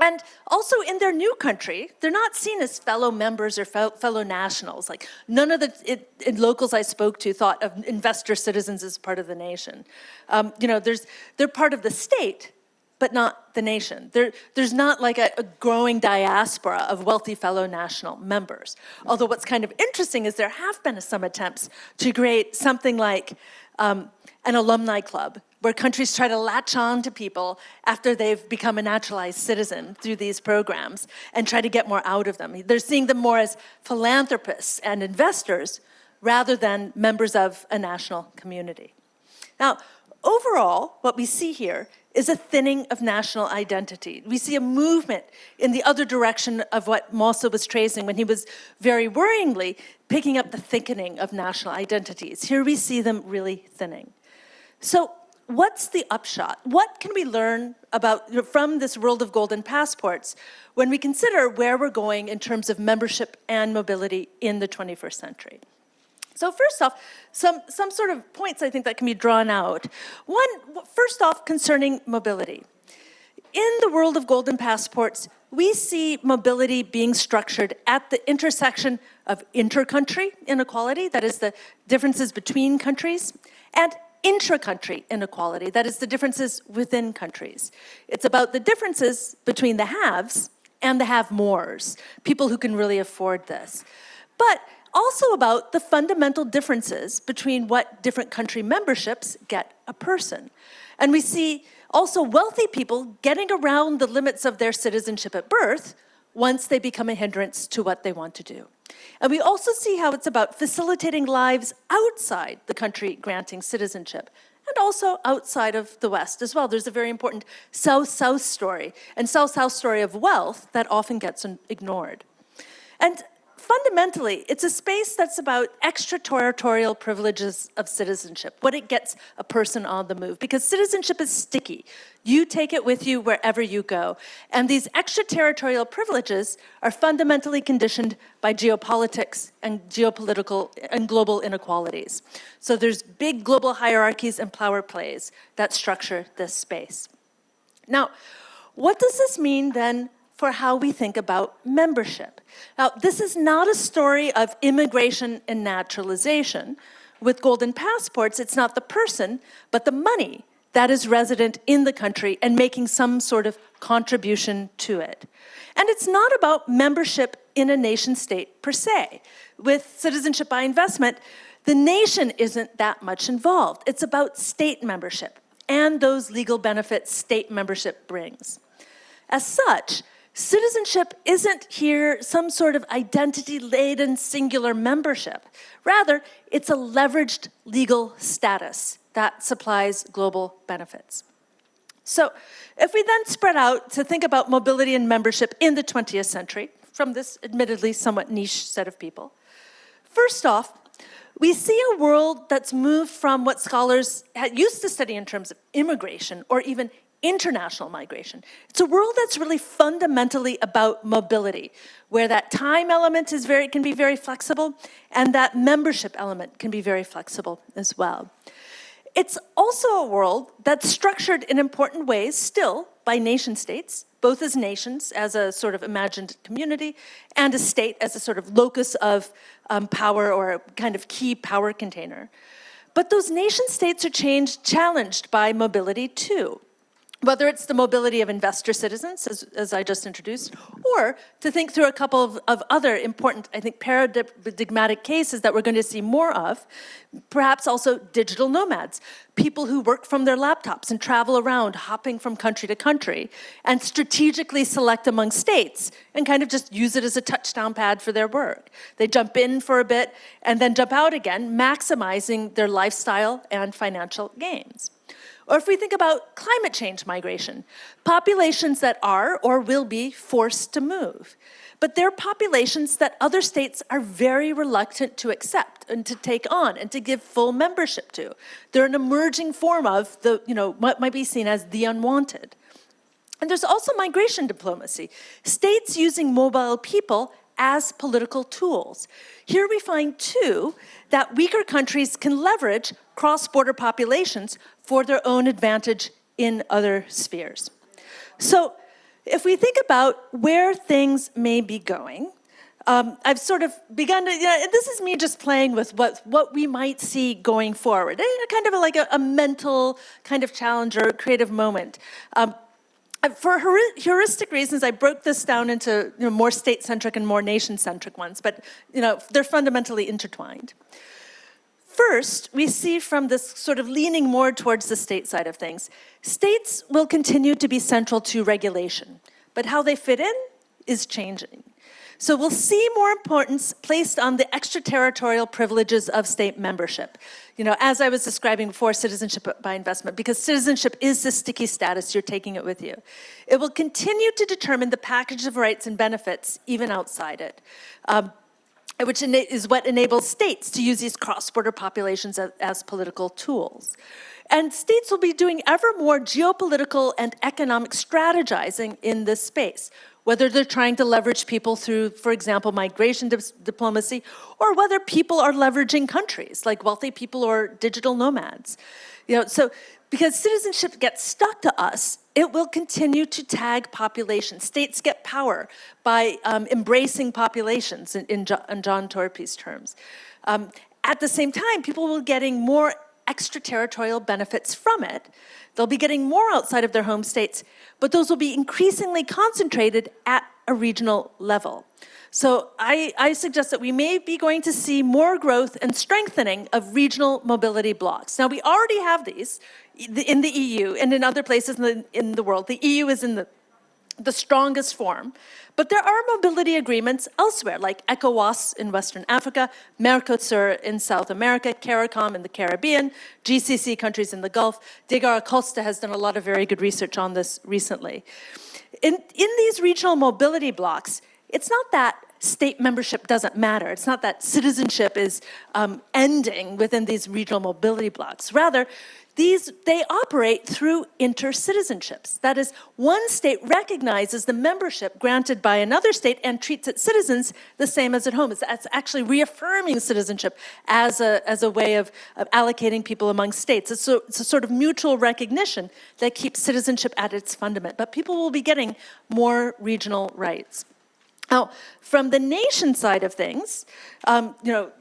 And also in their new country, they're not seen as fellow members or fellow nationals. Like none of the locals I spoke to thought of investor citizens as part of the nation. They're part of the state, but not the nation. There's not like a growing diaspora of wealthy fellow national members. Although what's kind of interesting is there have been some attempts to create something like an alumni club where countries try to latch on to people after they've become a naturalized citizen through these programs and try to get more out of them. They're seeing them more as philanthropists and investors rather than members of a national community. Now, overall, what we see here is a thinning of national identity. We see a movement in the other direction of what Mosse was tracing when he was very worryingly picking up the thickening of national identities. Here we see them really thinning. So what's the upshot? What can we learn from this world of golden passports when we consider where we're going in terms of membership and mobility in the 21st century? So first off, some sort of points I think that can be drawn out. One, first off, concerning mobility. In the world of golden passports, we see mobility being structured at the intersection of inter-country inequality, that is the differences between countries, and intra-country inequality, that is the differences within countries. It's about the differences between the haves and the have-mores, people who can really afford this. But also about the fundamental differences between what different country memberships get a person. And we see also wealthy people getting around the limits of their citizenship at birth once they become a hindrance to what they want to do. And we also see how it's about facilitating lives outside the country granting citizenship, and also outside of the West as well. There's a very important South-South story, and South-South story of wealth that often gets ignored. And fundamentally, it's a space that's about extraterritorial privileges of citizenship, what it gets a person on the move, because citizenship is sticky. You take it with you wherever you go. And these extraterritorial privileges are fundamentally conditioned by geopolitics and geopolitical and global inequalities. So there's big global hierarchies and power plays that structure this space. Now, what does this mean then for how we think about membership? Now, this is not a story of immigration and naturalization. With golden passports, it's not the person, but the money that is resident in the country and making some sort of contribution to it. And it's not about membership in a nation state per se. With citizenship by investment, the nation isn't that much involved. It's about state membership and those legal benefits state membership brings. As such, citizenship isn't here some sort of identity-laden singular membership. Rather, it's a leveraged legal status that supplies global benefits. So if we then spread out to think about mobility and membership in the 20th century, from this admittedly somewhat niche set of people, first off, we see a world that's moved from what scholars used to study in terms of immigration or even international migration. It's a world that's really fundamentally about mobility, where that time element can be very flexible, and that membership element can be very flexible as well. It's also a world that's structured in important ways still by nation states, both as nations, as a sort of imagined community, and a state as a sort of locus of power or a kind of key power container. But those nation states are challenged by mobility too. Whether it's the mobility of investor citizens, as I just introduced, or to think through a couple of other important, I think, paradigmatic cases that we're going to see more of, perhaps also digital nomads, people who work from their laptops and travel around, hopping from country to country, and strategically select among states and kind of just use it as a touchdown pad for their work. They jump in for a bit and then jump out again, maximizing their lifestyle and financial gains. Or if we think about climate change migration, populations that are or will be forced to move. But they're populations that other states are very reluctant to accept and to take on and to give full membership to. They're an emerging form of what might be seen as the unwanted. And there's also migration diplomacy. States using mobile people as political tools. Here we find, too, that weaker countries can leverage cross-border populations for their own advantage in other spheres. So if we think about where things may be going, I've sort of begun to, and this is me just playing with what we might see going forward, kind of like a mental kind of challenge or creative moment. For heuristic reasons, I broke this down into more state-centric and more nation-centric ones, but they're fundamentally intertwined. First, we see from this sort of leaning more towards the state side of things, states will continue to be central to regulation, but how they fit in is changing. So we'll see more importance placed on the extraterritorial privileges of state membership. As I was describing before, citizenship by investment, because citizenship is the sticky status, you're taking it with you. It will continue to determine the package of rights and benefits, even outside it. which is what enables states to use these cross-border populations as political tools. And states will be doing ever more geopolitical and economic strategizing in this space, whether they're trying to leverage people through, for example, migration diplomacy, or whether people are leveraging countries, like wealthy people or digital nomads. So because citizenship gets stuck to us, it will continue to tag populations. States get power by embracing populations, in John Torpy's terms. At the same time, people will be getting more extraterritorial benefits from it. They'll be getting more outside of their home states, but those will be increasingly concentrated at a regional level. So I suggest that we may be going to see more growth and strengthening of regional mobility blocks. Now, we already have these in the EU and in other places in the world. The EU is in the strongest form, but there are mobility agreements elsewhere, like ECOWAS in Western Africa, Mercosur in South America, CARICOM in the Caribbean, GCC countries in the Gulf. Diego Acosta has done a lot of very good research on this recently. In these regional mobility blocks, it's not that state membership doesn't matter. It's not that citizenship is ending within these regional mobility blocks. Rather, they operate through inter-citizenships. That is, one state recognizes the membership granted by another state and treats its citizens the same as at home. It's actually reaffirming citizenship as a way of allocating people among states. It's a sort of mutual recognition that keeps citizenship at its fundament. But people will be getting more regional rights. Now, from the nation side of things,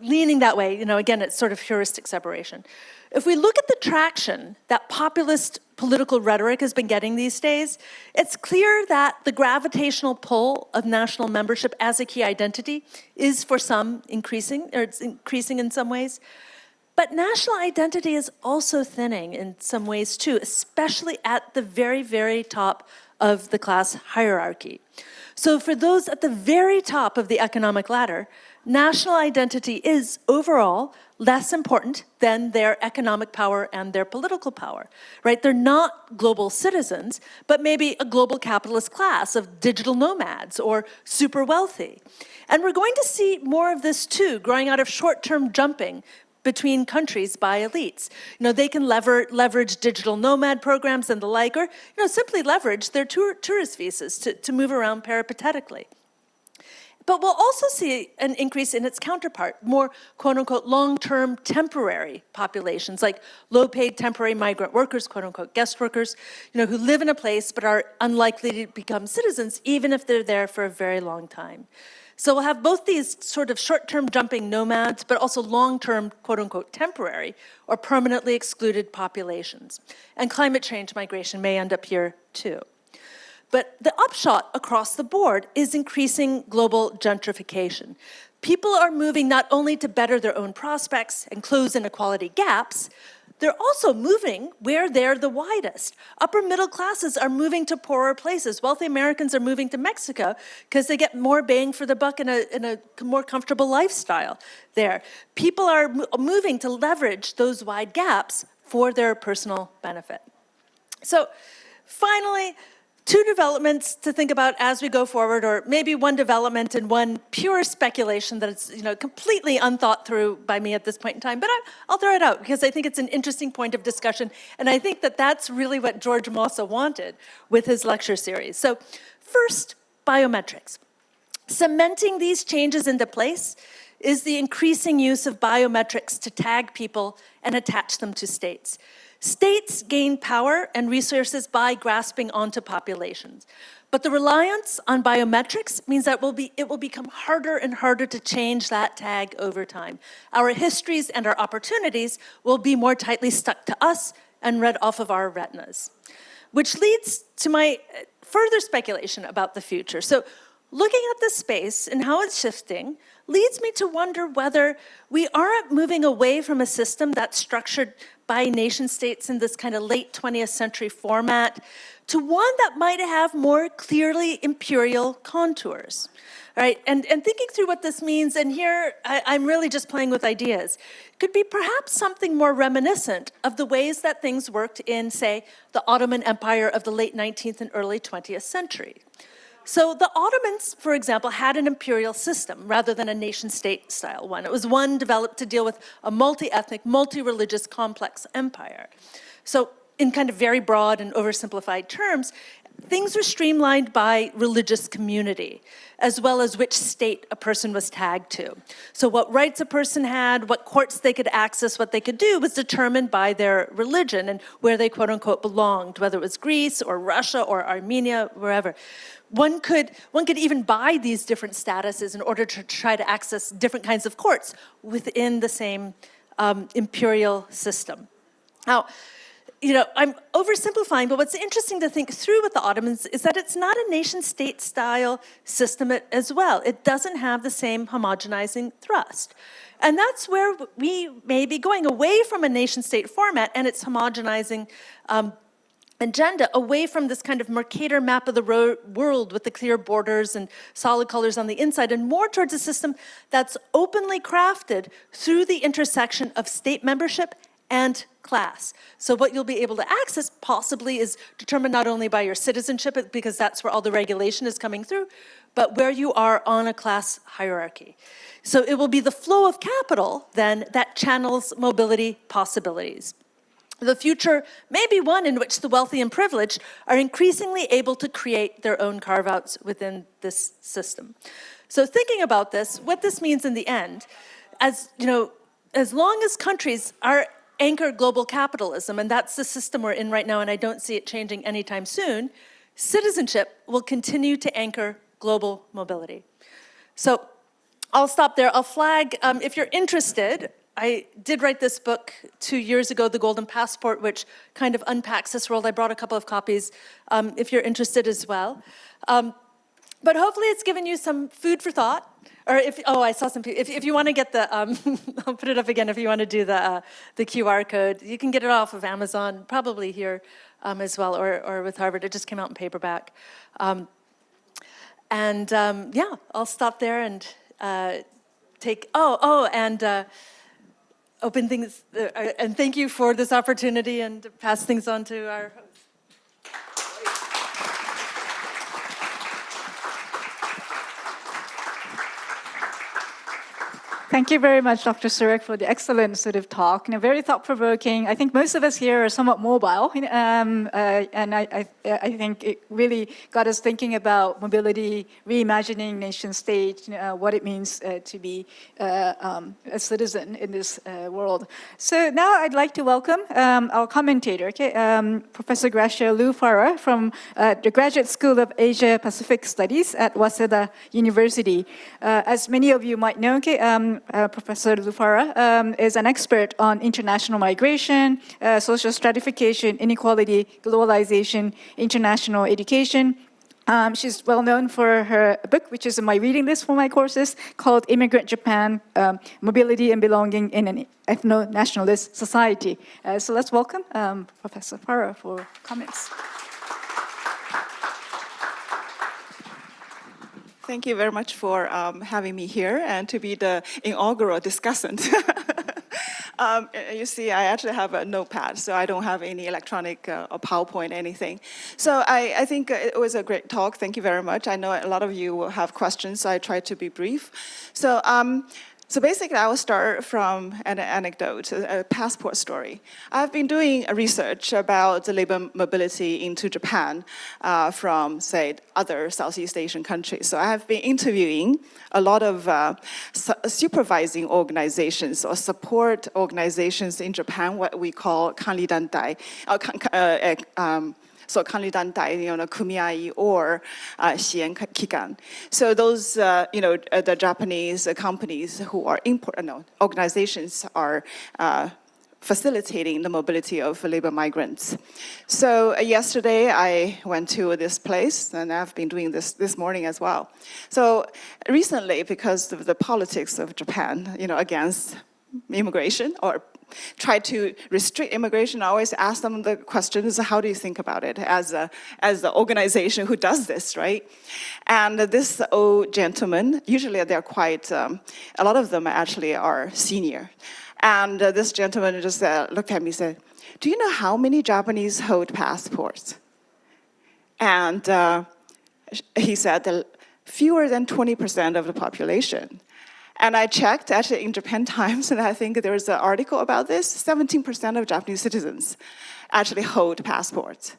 leaning that way, again, it's sort of heuristic separation. If we look at the traction that populist political rhetoric has been getting these days, it's clear that the gravitational pull of national membership as a key identity is for some increasing, or it's increasing in some ways. But national identity is also thinning in some ways too, especially at the very, very top of the class hierarchy. So for those at the very top of the economic ladder, national identity is overall less important than their economic power and their political power, right? They're not global citizens, but maybe a global capitalist class of digital nomads or super wealthy. And we're going to see more of this too, growing out of short-term jumping between countries by elites. They can leverage digital nomad programs and the like, or simply leverage their tourist visas to move around peripatetically. But we'll also see an increase in its counterpart, more quote-unquote long-term temporary populations, like low-paid temporary migrant workers, quote-unquote guest workers, who live in a place but are unlikely to become citizens, even if they're there for a very long time. So we'll have both these sort of short-term jumping nomads, but also long-term, quote-unquote, temporary or permanently excluded populations. And climate change migration may end up here too. But the upshot across the board is increasing global gentrification. People are moving not only to better their own prospects and close inequality gaps, they're also moving where they're the widest. Upper middle classes are moving to poorer places. Wealthy Americans are moving to Mexico because they get more bang for the buck in a more comfortable lifestyle there. People are moving to leverage those wide gaps for their personal benefit. So finally, two developments to think about as we go forward, or maybe one development and one pure speculation that is, completely unthought through by me at this point in time. But I'll throw it out because I think it's an interesting point of discussion, and I think that that's really what George Mosse wanted with his lecture series. So first, biometrics. Cementing these changes into place is the increasing use of biometrics to tag people and attach them to states. States gain power and resources by grasping onto populations. But the reliance on biometrics means that it will become harder and harder to change that tag over time. Our histories and our opportunities will be more tightly stuck to us and read off of our retinas. Which leads to my further speculation about the future. So looking at this space and how it's shifting leads me to wonder whether we aren't moving away from a system that's structured by nation states in this kind of late 20th century format to one that might have more clearly imperial contours. All right, and thinking through what this means, and here I'm really just playing with ideas, could be perhaps something more reminiscent of the ways that things worked in, say, the Ottoman Empire of the late 19th and early 20th century. So the Ottomans, for example, had an imperial system rather than a nation-state style one. It was one developed to deal with a multi-ethnic, multi-religious, complex empire. So in kind of very broad and oversimplified terms, things were streamlined by religious community, as well as which state a person was tagged to. So what rights a person had, what courts they could access, what they could do was determined by their religion and where they quote unquote belonged, whether it was Greece or Russia or Armenia, wherever. One could even buy these different statuses in order to try to access different kinds of courts within the same imperial system. Now, I'm oversimplifying, but what's interesting to think through with the Ottomans is that it's not a nation-state style system as well. It doesn't have the same homogenizing thrust. And that's where we may be going away from a nation-state format and its homogenizing agenda, away from this kind of Mercator map of the world with the clear borders and solid colors on the inside, and more towards a system that's openly crafted through the intersection of state membership and class. So what you'll be able to access possibly is determined not only by your citizenship, because that's where all the regulation is coming through, but where you are on a class hierarchy. So it will be the flow of capital, then, that channels mobility possibilities. The future may be one in which the wealthy and privileged are increasingly able to create their own carve-outs within this system. So thinking about this, what this means in the end, as long as countries are anchor global capitalism, and that's the system we're in right now, and I don't see it changing anytime soon, citizenship will continue to anchor global mobility. So I'll stop there. I'll flag, if you're interested, I did write this book 2 years ago, The Golden Passport, which kind of unpacks this world. I brought a couple of copies if you're interested as well. But hopefully it's given you some food for thought. Or I saw some people. If you want to get the, I'll put it up again if you want to do the QR code. You can get it off of Amazon, probably here as well, or with Harvard. It just came out in paperback. I'll stop there and take, open things, and thank you for this opportunity and pass things on to our host. Thank you very much, Dr. Surak, for the excellent sort of talk. Very thought-provoking. I think most of us here are somewhat mobile, and I think it really got us thinking about mobility, reimagining nation-state, what it means to be a citizen in this world. So now I'd like to welcome our commentator, Professor Gracia Liu-Farrer from the Graduate School of Asia-Pacific Studies at Waseda University. As many of you might know, Professor Liu-Farrer is an expert on international migration, social stratification, inequality, globalization, international education. She's well known for her book, which is in my reading list for my courses, called Immigrant Japan, Mobility and Belonging in an Ethno-Nationalist Society. So let's welcome Professor Farrer for comments. Thank you very much for having me here and to be the inaugural discussant. You see, I actually have a notepad, so I don't have any electronic or PowerPoint, anything. So I think it was a great talk. Thank you very much. I know a lot of you will have questions, so I tried to be brief. So basically, I will start from an anecdote, a passport story. I've been doing research about the labor mobility into Japan from, say, other Southeast Asian countries. So I have been interviewing a lot of supervising organizations or support organizations in Japan, what we call kanridantai, so kanridantai, kumiai or shien kikan. So those, the Japanese companies who are organizations are facilitating the mobility of labor migrants. So yesterday I went to this place, and I've been doing this morning as well. So recently, because of the politics of Japan, against immigration or try to restrict immigration, I always ask them the question is, how do you think about it as the organization who does this, right? And this old gentleman, usually they're quite, a lot of them actually are senior. And this gentleman just looked at me and said, do you know how many Japanese hold passports? And he said that fewer than 20% of the population. And I checked actually in Japan Times, and I think there was an article about this, 17% of Japanese citizens actually hold passports.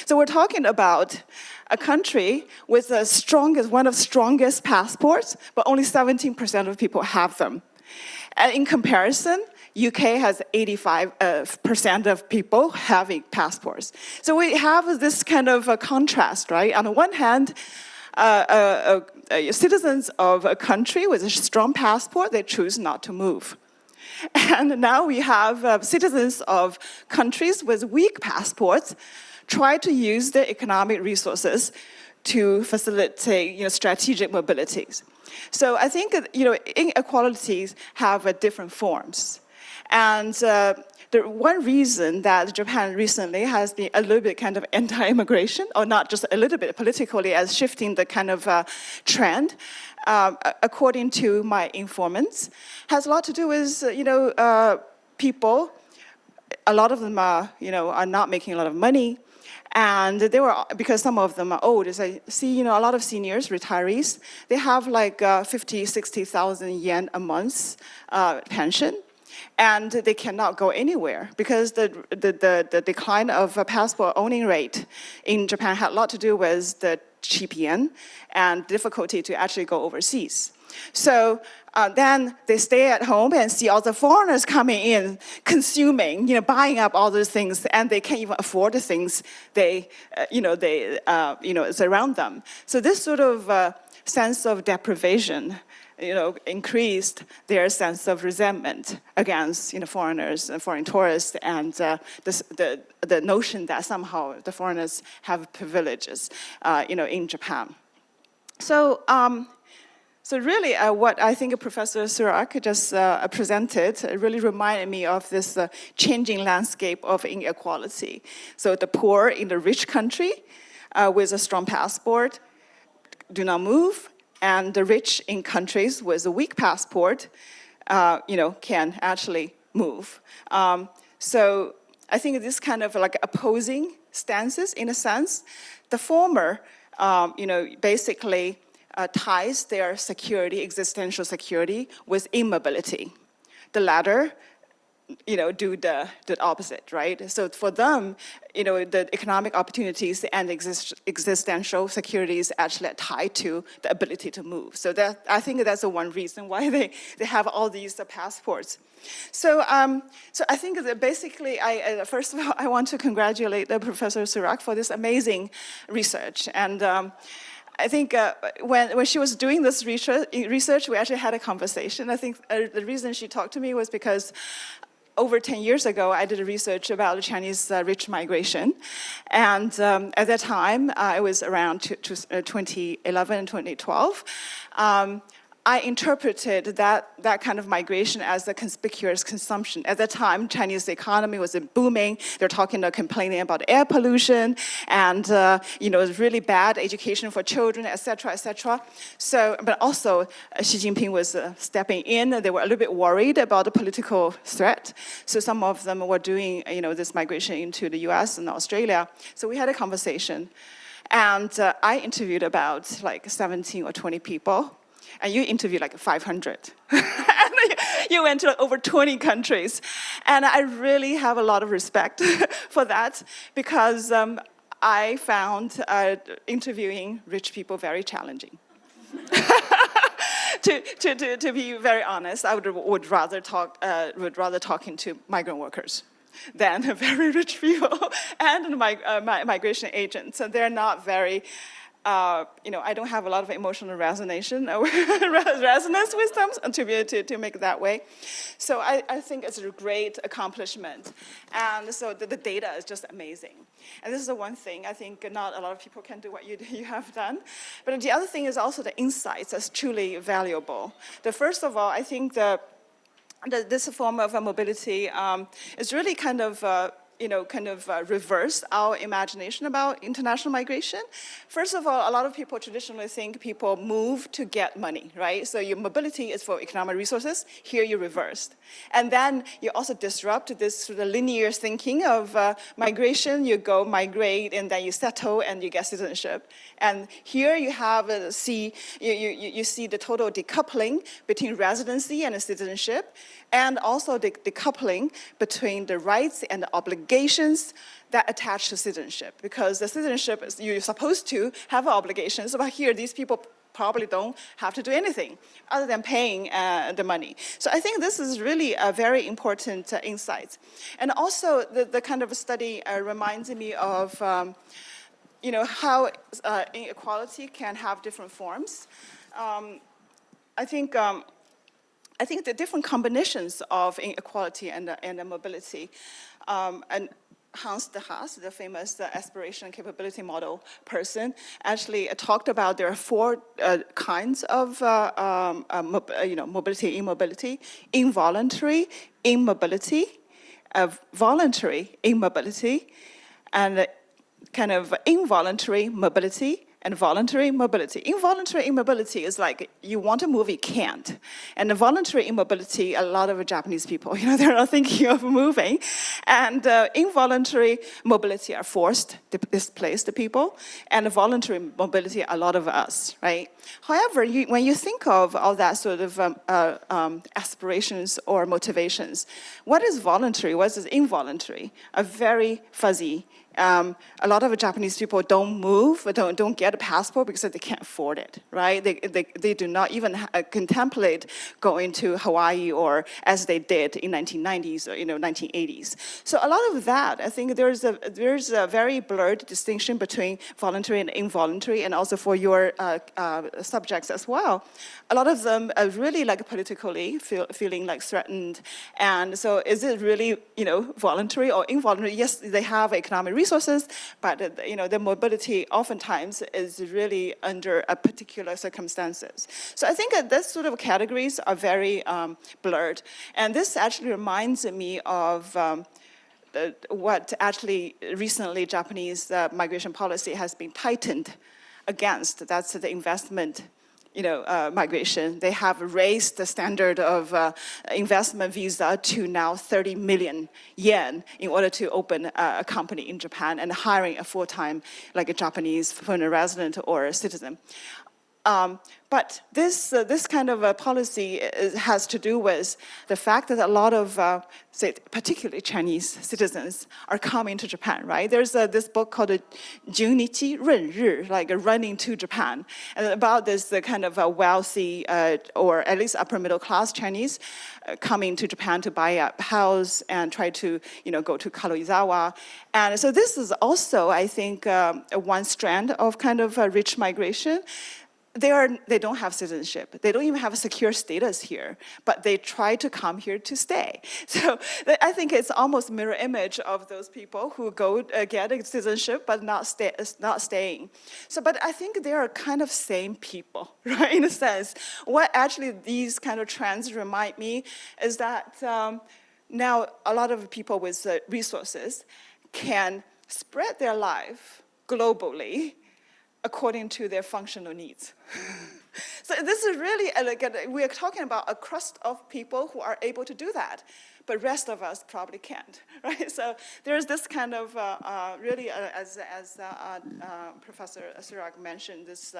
So we're talking about a country with one of the strongest passports, but only 17% of people have them. And in comparison, UK has 85% of people having passports. So we have this kind of a contrast, right? On the one hand, citizens of a country with a strong passport, they choose not to move. And now we have citizens of countries with weak passports try to use their economic resources to facilitate strategic mobilities. So I think inequalities have different forms. And the one reason that Japan recently has been a little bit kind of anti-immigration, or not just a little bit politically, as shifting the kind of trend, according to my informants, has a lot to do with people. A lot of them are not making a lot of money. And they were, because some of them are old, as I see, a lot of seniors, retirees, they have like 50, 60,000 yen a month pension, and they cannot go anywhere because the decline of passport owning rate in Japan had a lot to do with the cheap yen and difficulty to actually go overseas. So then they stay at home and see all the foreigners coming in, consuming, buying up all those things, and they can't even afford the things it's around them. So this sort of sense of deprivation, increased their sense of resentment against, foreigners and foreign tourists, and the notion that somehow the foreigners have privileges, in Japan. So really, what I think Professor Surak just presented really reminded me of this changing landscape of inequality. So the poor in the rich country with a strong passport do not move, and the rich in countries with a weak passport, can actually move. So I think this kind of like opposing stances, in a sense, the former, basically ties their security, existential security, with immobility. The latter, do the opposite, right? So for them, the economic opportunities and existential security is actually tied to the ability to move. So that, I think that's the one reason why they have all these passports. So I think that basically, first of all, I want to congratulate Professor Surak for this amazing research. And I think when she was doing this research, we actually had a conversation. I think the reason she talked to me was because over 10 years ago, I did research about the Chinese rich migration. And at that time, it was around 2011 and 2012. I interpreted that kind of migration as a conspicuous consumption. At that time, Chinese economy was booming. They're complaining about air pollution and really bad education for children, et cetera, et cetera. So, but also Xi Jinping was stepping in. They were a little bit worried about the political threat. So some of them were doing this migration into the U.S. and Australia. So we had a conversation, and I interviewed about like 17 or 20 people. And you interviewed like 500. You went to over 20 countries. And I really have a lot of respect for that, because I found interviewing rich people very challenging. To be very honest, I would rather talking to migrant workers than very rich people and migration agents. And they're not very... I don't have a lot of emotional resonance with them to make it that way. So I think it's a great accomplishment. And so the data is just amazing. And this is the one thing I think not a lot of people can do what you have done. But the other thing is also the insights that's truly valuable. First of all, I think this form of mobility is really kind of reverse our imagination about international migration. First of all, a lot of people traditionally think people move to get money, right? So your mobility is for economic resources. Here you reversed. And then you also disrupt this sort of linear thinking of migration. You go migrate, and then you settle, and you get citizenship. And here you have you see the total decoupling between residency and citizenship, and also the decoupling between the rights and the obligations that attach to citizenship. Because the citizenship, you're supposed to have obligations, but here these people probably don't have to do anything other than paying the money. So I think this is really a very important insight. And also the kind of study reminds me of how inequality can have different forms. I think the different combinations of inequality and mobility, and Hans de Haas, the famous aspiration and capability model person, actually talked about there are four kinds of mobility, immobility: involuntary immobility, voluntary immobility, and kind of involuntary mobility and voluntary mobility. Involuntary immobility is like you want to move, you can't. And the voluntary immobility, a lot of Japanese people, they're not thinking of moving. And involuntary mobility are forced, displaced people. And voluntary mobility, a lot of us, right? However, when you think of all that sort of aspirations or motivations, what is voluntary, what is involuntary? A very fuzzy. A lot of Japanese people don't move, don't get a passport because they can't afford it, right? They do not even contemplate going to Hawaii, or as they did in 1990s or 1980s. So a lot of that, I think there's a very blurred distinction between voluntary and involuntary, and also for your subjects as well. A lot of them are really like politically feeling like threatened, and so is it really voluntary or involuntary? Yes, they have economic resources, but the mobility oftentimes is really under a particular circumstances. So I think that these sort of categories are very blurred, and this actually reminds me of what actually recently Japanese migration policy has been tightened against. That's the investment migration. They have raised the standard of investment visa to now 30 million yen in order to open a company in Japan and hiring a full-time, like a Japanese foreign resident or a citizen. But this kind of policy has to do with the fact that a lot of, particularly Chinese citizens, are coming to Japan, right? There's this book called Junichi Renri, like running to Japan, and about this kind of wealthy or at least upper middle class Chinese coming to Japan to buy a house and try to go to Karuizawa. And so this is also, I think, one strand of kind of rich migration. They don't have citizenship. They don't even have a secure status here, but they try to come here to stay. So I think it's almost mirror image of those people who go get a citizenship but not staying. So, but I think they are kind of same people, right? In a sense, what actually these kind of trends remind me is that now a lot of people with resources can spread their life globally according to their functional needs. So this is really, we are talking about a crust of people who are able to do that, but rest of us probably can't, right? So there's this kind of, really, as Professor Surak mentioned, this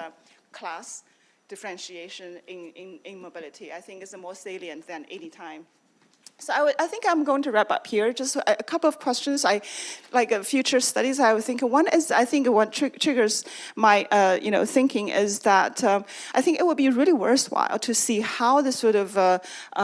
class differentiation in mobility, I think is more salient than any time. So I think I'm going to wrap up here. Just a couple of questions. Future studies. I would think one is, I think what triggers my thinking is that I think it would be really worthwhile to see how the sort of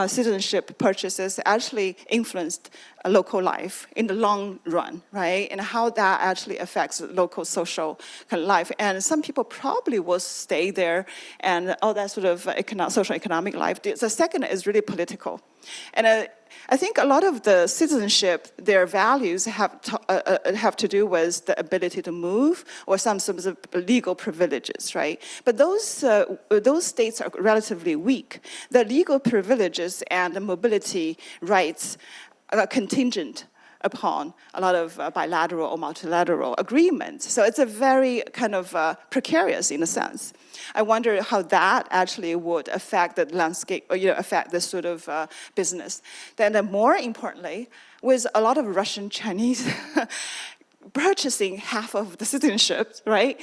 citizenship purchases actually influenced local life in the long run, right? And how that actually affects local social kind of life. And some people probably will stay there and all that sort of social economic life. The second is really political. And I think a lot of the citizenship, their values have to do with the ability to move or some sort of legal privileges, right? But those states are relatively weak. The legal privileges and the mobility rights are contingent upon a lot of bilateral or multilateral agreements. So it's a very kind of precarious in a sense. I wonder how that actually would affect the landscape, or affect this sort of business. Then more importantly, with a lot of Russian Chinese purchasing half of the citizenship, right?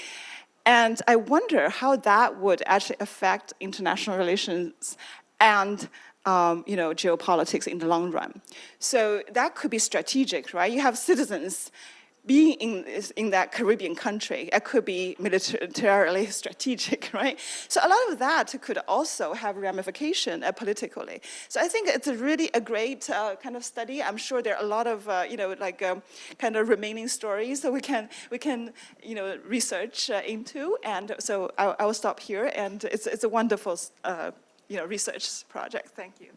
And I wonder how that would actually affect international relations and geopolitics in the long run. So that could be strategic, right? You have citizens being in that Caribbean country. It could be militarily strategic, right? So a lot of that could also have ramification politically. So I think it's really a great kind of study. I'm sure there are a lot of kind of remaining stories that we can research into. And so I will stop here. And it's a wonderful research project. Thank you.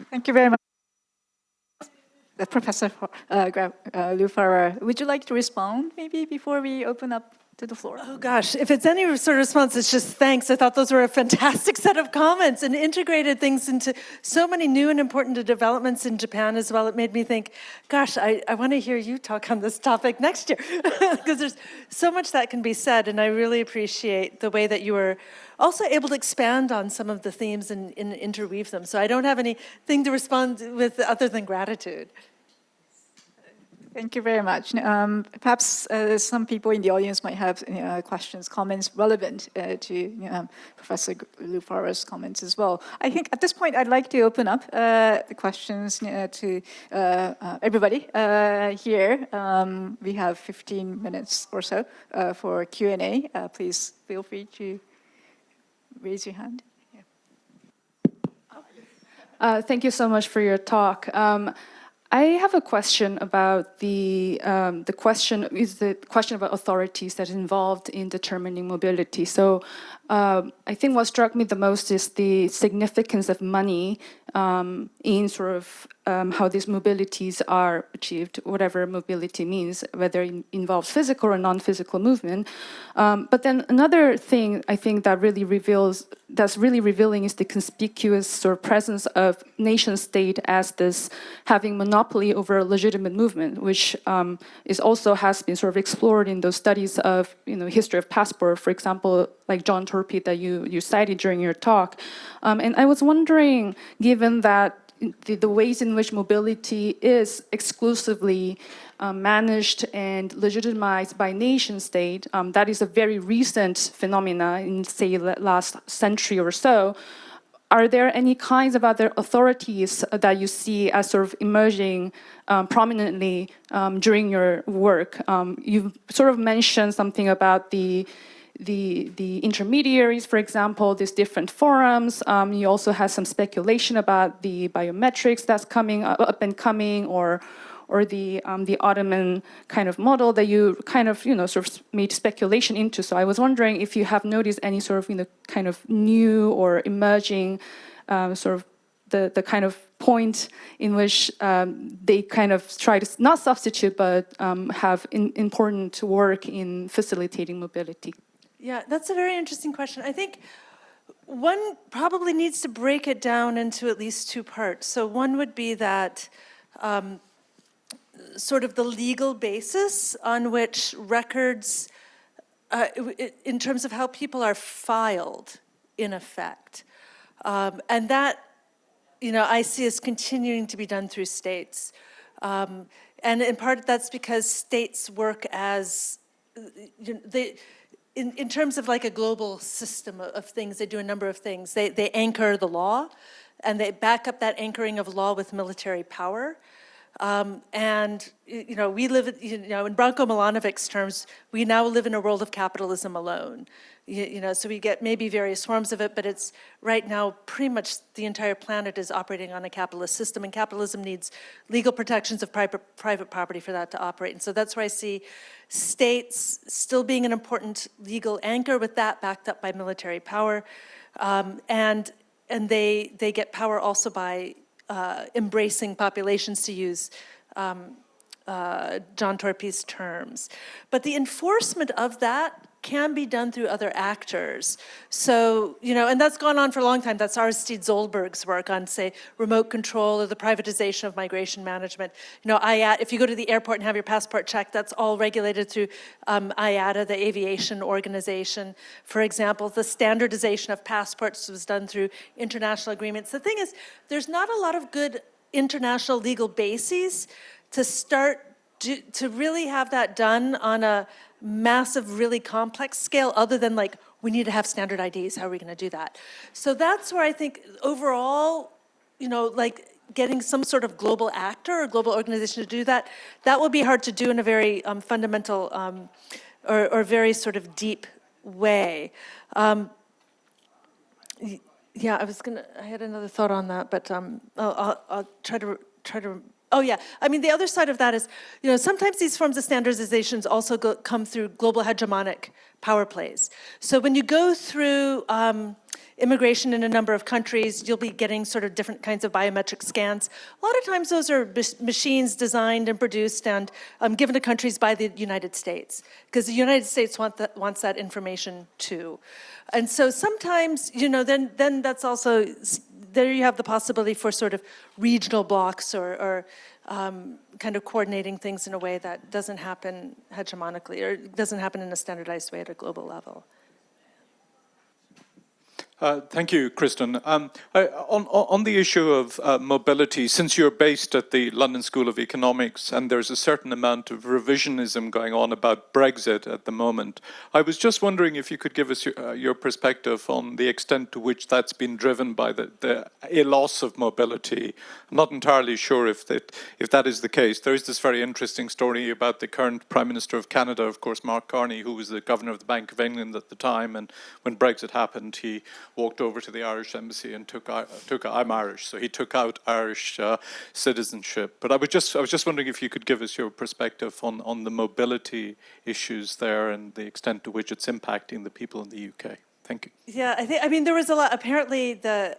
Thank you very much. Professor Liu-Farrer, would you like to respond maybe before we open up to the floor? Oh gosh, if it's any sort of response, it's just thanks. I thought those were a fantastic set of comments and integrated things into so many new and important developments in Japan as well. It made me think, gosh, I want to hear you talk on this topic next year because there's so much that can be said, and I really appreciate the way that you were also able to expand on some of the themes and interweave them. So I don't have anything to respond with other than gratitude. Thank you very much. Perhaps some people in the audience might have questions, comments relevant to Professor Liu-Farrer's comments as well. I think at this point I'd like to open up the questions to everybody here. We have 15 minutes or so for Q&A. Please feel free to raise your hand. Thank you so much for your talk. I have a question about the question about authorities that is involved in determining mobility. So I think what struck me the most is the significance of money in sort of how these mobilities are achieved, whatever mobility means, whether it involves physical or non-physical movement. But then another thing I think that's really revealing is the conspicuous sort of presence of nation state as this having monopoly over a legitimate movement, which is also has been sort of explored in those studies of history of passport, for example, like John Torpey that you cited during your talk. And I was wondering, given that the ways in which mobility is exclusively managed and legitimized by nation state, that is a very recent phenomena in, say, the last century or so. Are there any kinds of other authorities that you see as sort of emerging prominently during your work? You sort of mentioned something about the intermediaries, for example, these different forums. You also have some speculation about the biometrics that's coming up and coming, or the Ottoman kind of model that you kind of sort of made speculation into. So I was wondering if you have noticed any sort of kind of new or emerging sort of the kind of point in which they kind of try to not substitute but have important work in facilitating mobility. Yeah, that's a very interesting question. I think one probably needs to break it down into at least two parts. So one would be that sort of the legal basis on which records, in terms of how people are filed, in effect. And that, I see as continuing to be done through states. And in part, that's because states work as, in terms of like a global system of things, they do a number of things. They anchor the law, and they back up that anchoring of law with military power. And we live, in Branko Milanovic's terms, we now live in a world of capitalism alone. So we get maybe various forms of it, but it's right now pretty much the entire planet is operating on a capitalist system, and capitalism needs legal protections of private property for that to operate. And so that's where I see states still being an important legal anchor, with that backed up by military power, and they get power also by embracing populations, to use John Torpey's terms. But the enforcement of that can be done through other actors. So, and that's gone on for a long time. That's Aristide Zolberg's work on, say, remote control or the privatization of migration management. If you go to the airport and have your passport checked, that's all regulated through IATA, the aviation organization. For example, the standardization of passports was done through international agreements. The thing is, there's not a lot of good international legal bases to start to really have that done on a massive, really complex scale, other than like, we need to have standard IDs, how are we gonna do that? So that's where I think overall, like getting some sort of global actor or global organization to do that, that will be hard to do in a very fundamental or very sort of deep way. Yeah, I had another thought on that, but I'll try to, oh yeah, I mean, the other side of that is, sometimes these forms of standardizations also come through global hegemonic power plays. So when you go through immigration in a number of countries, you'll be getting sort of different kinds of biometric scans. A lot of times those are machines designed and produced and given to countries by the United States, because the United States wants that information too. And so sometimes, then that's also, there you have the possibility for sort of regional blocks or kind of coordinating things in a way that doesn't happen hegemonically or doesn't happen in a standardized way at a global level. Thank you, Kristin. On the issue of mobility, since you're based at the London School of Economics and there's a certain amount of revisionism going on about Brexit at the moment, I was just wondering if you could give us your perspective on the extent to which that's been driven by a loss of mobility. I'm not entirely sure if that is the case. There is this very interesting story about the current Prime Minister of Canada, of course, Mark Carney, who was the Governor of the Bank of England at the time, and when Brexit happened, he walked over to the Irish embassy and I'm Irish, so he took out Irish citizenship. But I was just wondering if you could give us your perspective on the mobility issues there and the extent to which it's impacting the people in the UK. Thank you. Yeah, I mean, there was a lot. Apparently, the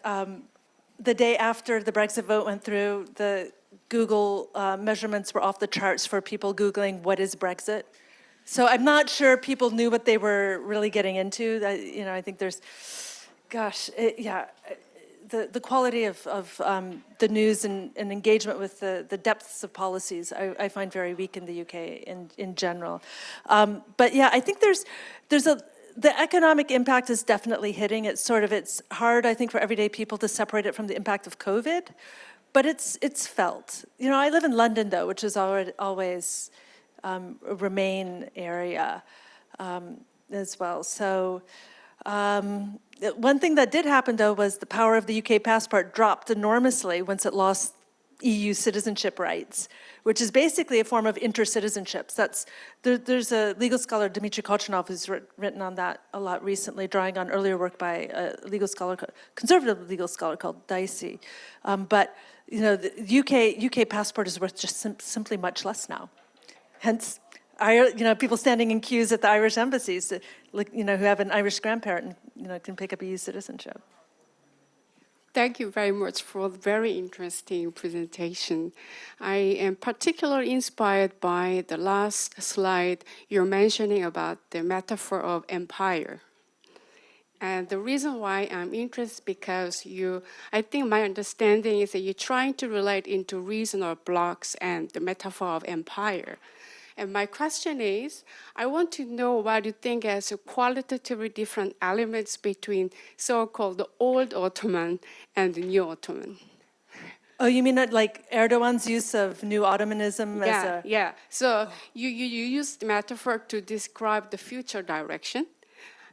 day after the Brexit vote went through, the Google measurements were off the charts for people Googling, what is Brexit? So I'm not sure people knew what they were really getting into. I think there's, the quality of the news and engagement with the depths of policies, I find very weak in the UK in general. But yeah, I think the economic impact is definitely hitting. It's hard, I think, for everyday people to separate it from the impact of COVID, but it's felt. I live in London though, which is always a Remain area as well. So. One thing that did happen, though, was the power of the UK passport dropped enormously once it lost EU citizenship rights, which is basically a form of inter-citizenships. There's a legal scholar, Dmitry Kolchanov, who's written on that a lot recently, drawing on earlier work by a conservative legal scholar called Dicey. But the UK passport is worth just simply much less now. Hence, people standing in queues at the Irish embassies, who have an Irish grandparent and can pick up EU citizenship. Thank you very much for a very interesting presentation. I am particularly inspired by the last slide you're mentioning about the metaphor of empire. And the reason why I'm interested because I think my understanding is that you're trying to relate into regional blocks and the metaphor of empire. And my question is, I want to know what you think as qualitatively different elements between so-called the old Ottoman and the new Ottoman. Oh, you mean like Erdogan's use of new Ottomanism as a... Yeah. So you use the metaphor to describe the future direction,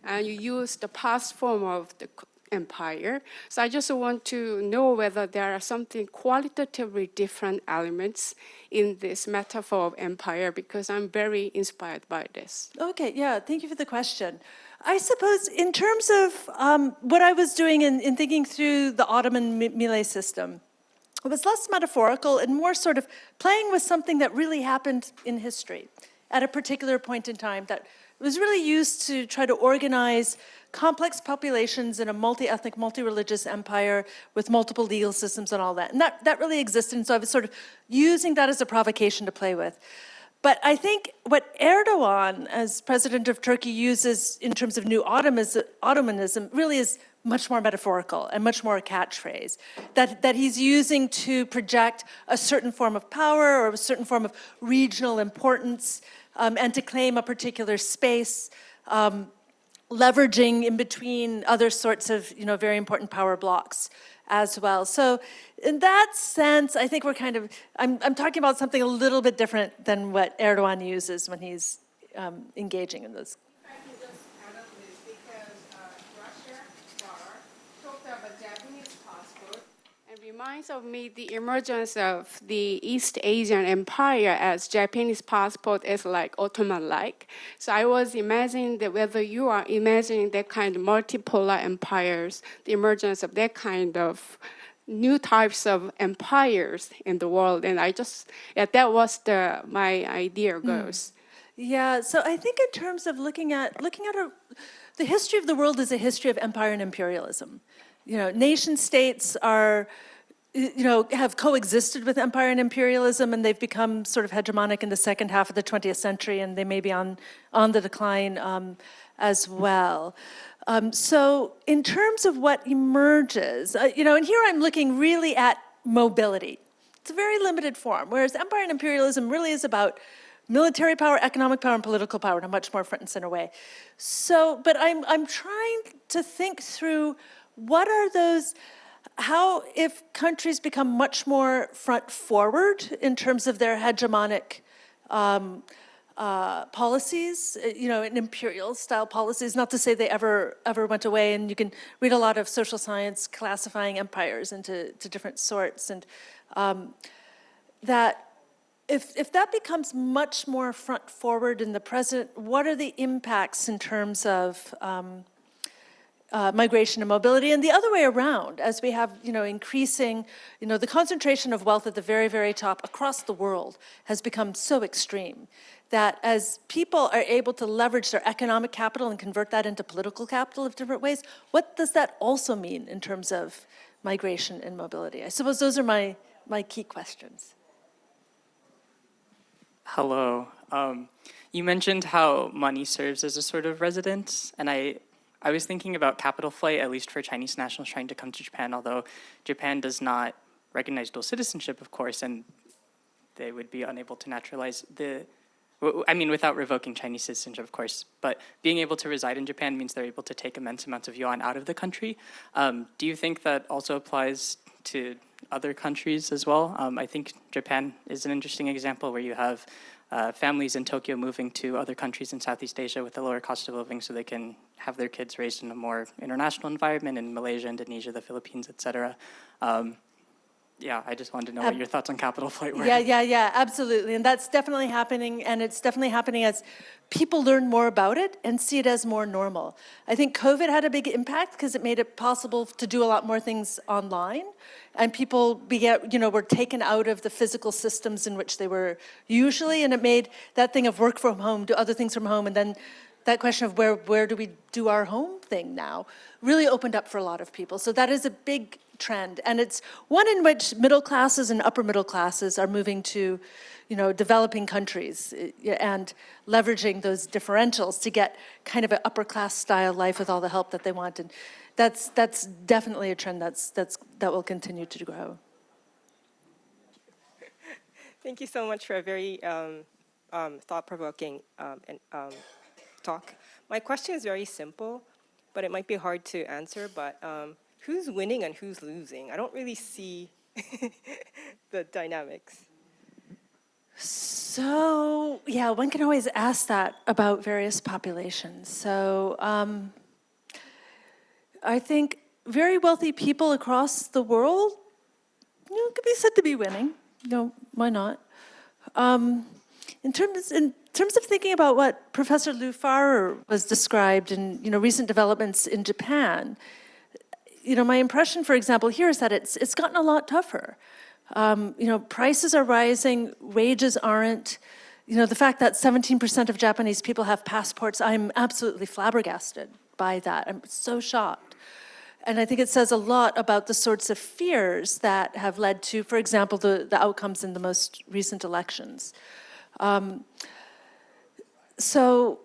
and you use the past form of the empire. So I just want to know whether there are something qualitatively different elements in this metaphor of empire, because I'm very inspired by this. Okay, yeah, thank you for the question. I suppose in terms of what I was doing in thinking through the Ottoman Millet system, it was less metaphorical and more sort of playing with something that really happened in history at a particular point in time that was really used to try to organize complex populations in a multi-ethnic, multi-religious empire with multiple legal systems and all that. And that really existed, and so I was sort of using that as a provocation to play with. But I think what Erdogan, as president of Turkey, uses in terms of new Ottomanism really is much more metaphorical and much more a catchphrase that he's using to project a certain form of power or a certain form of regional importance and to claim a particular space, leveraging in between other sorts of very important power blocks as well. So in that sense, I think we're kind of, I'm talking about something a little bit different than what Erdogan uses when he's engaging in those. I can just add on this because Gracia talked about Japanese passport and reminds of me the emergence of the East Asian empire as Japanese passport is like Ottoman-like. So I was imagining that whether you are imagining that kind of multipolar empires, the emergence of that kind of new types of empires in the world, and that was my idea goes. Yeah, so I think in terms of looking at the history of the world is a history of empire and imperialism. Nation states are, have coexisted with empire and imperialism, and they've become sort of hegemonic in the second half of the 20th century, and they may be on the decline as well. So in terms of what emerges, and here I'm looking really at mobility. It's a very limited form, whereas empire and imperialism really is about military power, economic power, and political power in a much more front and center way. So, but I'm trying to think through what are those, how if countries become much more front forward in terms of their hegemonic policies, and imperial style policies, not to say they ever went away, and you can read a lot of social science classifying empires into different sorts, and that if that becomes much more front forward in the present, what are the impacts in terms of migration and mobility, and the other way around, as we have, increasing, the concentration of wealth at the very, very top across the world has become so extreme that as people are able to leverage their economic capital and convert that into political capital of different ways, what does that also mean in terms of migration and mobility? I suppose those are my key questions. Hello. You mentioned how money serves as a sort of residence, and I was thinking about capital flight, at least for Chinese nationals trying to come to Japan, although Japan does not recognize dual citizenship, of course, and they would be unable to naturalize without revoking Chinese citizenship, of course, but being able to reside in Japan means they're able to take immense amounts of yuan out of the country. Do you think that also applies to other countries as well? I think Japan is an interesting example where you have families in Tokyo moving to other countries in Southeast Asia with a lower cost of living so they can have their kids raised in a more international environment in Malaysia, Indonesia, the Philippines, etc. I just wanted to know what your thoughts on capital flight were. Yeah, absolutely. And that's definitely happening, and it's definitely happening as people learn more about it and see it as more normal. I think COVID had a big impact because it made it possible to do a lot more things online, and people were taken out of the physical systems in which they were usually, and it made that thing of work from home, do other things from home, and then that question of where do we do our home thing now really opened up for a lot of people. So that is a big trend, and it's one in which middle classes and upper middle classes are moving to, developing countries and leveraging those differentials to get kind of an upper class style life with all the help that they want, and that's definitely a trend that will continue to grow. Thank you so much for a very thought-provoking talk. My question is very simple, but it might be hard to answer, but who's winning and who's losing? I don't really see the dynamics. So, one can always ask that about various populations. So, I think very wealthy people across the world, could be said to be winning. Why not? In terms of thinking about what Professor Liu-Farrer was described in recent developments in Japan, my impression, for example, here is that it's gotten a lot tougher. Prices are rising, wages aren't. The fact that 17% of Japanese people have passports, I'm absolutely flabbergasted by that. I'm so shocked. And I think it says a lot about the sorts of fears that have led to, for example, the outcomes in the most recent elections. So,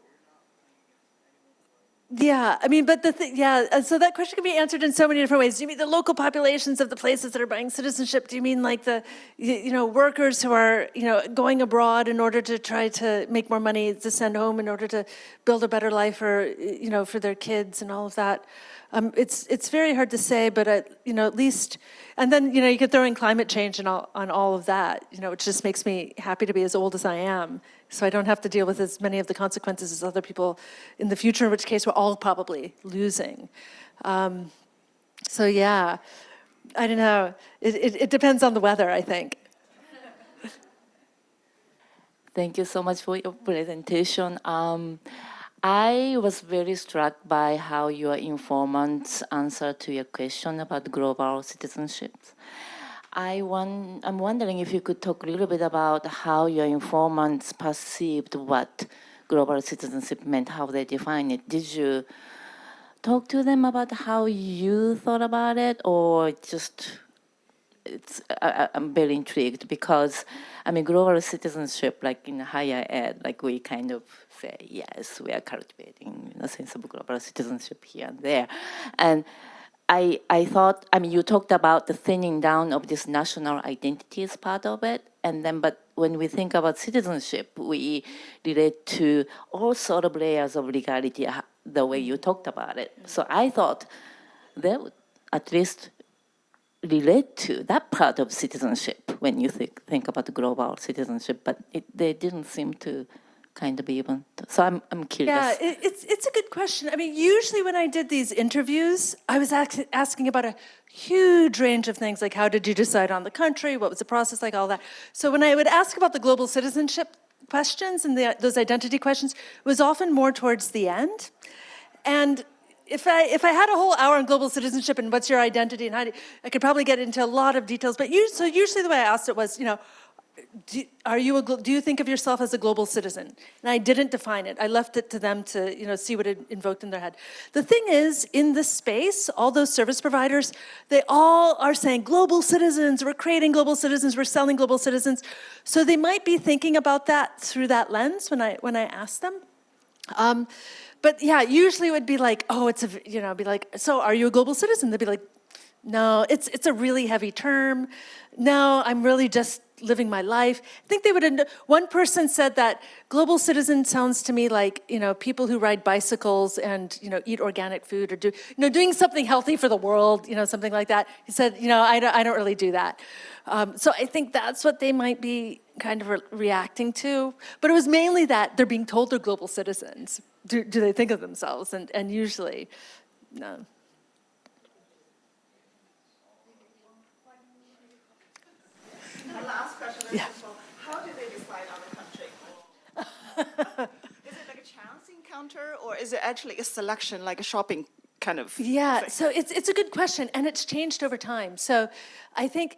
yeah, I mean, but so that question can be answered in so many different ways. Do you mean the local populations of the places that are buying citizenship? Do you mean like the, workers who are, going abroad in order to try to make more money to send home in order to build a better life for, for their kids and all of that? It's very hard to say, but at least, and then you could throw in climate change and on all of that, which just makes me happy to be as old as I am, so I don't have to deal with as many of the consequences as other people in the future, in which case we're all probably losing. So yeah, I don't know. It depends on the weather, I think. Thank you so much for your presentation. I was very struck by how your informants answered to your question about global citizenship. I'm wondering if you could talk a little bit about how your informants perceived what global citizenship meant, how they define it. Did you talk to them about how you thought about it, or just I'm very intrigued because, global citizenship, like in higher ed, like we kind of say, yes, we are cultivating a sense of global citizenship here and there. And I thought, you talked about the thinning down of this national identity as part of it, but when we think about citizenship, we relate to all sort of layers of legality, the way you talked about it. So I thought they would at least relate to that part of citizenship when you think about global citizenship, but they didn't seem to kind of even. So I'm curious. Yeah, it's a good question. Usually when I did these interviews, I was asking about a huge range of things, like how did you decide on the country, what was the process like, all that. So when I would ask about the global citizenship questions and those identity questions, it was often more towards the end. And if I had a whole hour on global citizenship and what's your identity and I could probably get into a lot of details. But usually the way I asked it was, do you think of yourself as a global citizen? And I didn't define it. I left it to them to see what it invoked in their head. The thing is, in this space, all those service providers, they all are saying global citizens. We're creating global citizens. We're selling global citizens. So they might be thinking about that through that lens when I ask them. But yeah, usually it would be like, be like, so are you a global citizen? They'd be like, no, it's a really heavy term. No, I'm really just living my life. I think they would. One person said that global citizen sounds to me like people who ride bicycles and eat organic food or doing something healthy for the world, something like that. He said, I don't really do that. So I think that's what they might be kind of reacting to. But it was mainly that they're being told they're global citizens. Do they think of themselves? And usually, no. My last question is simple. How do they decide on the country? Is it like a chance encounter, or is it actually a selection, like a shopping kind of thing? So it's a good question, and it's changed over time. So I think,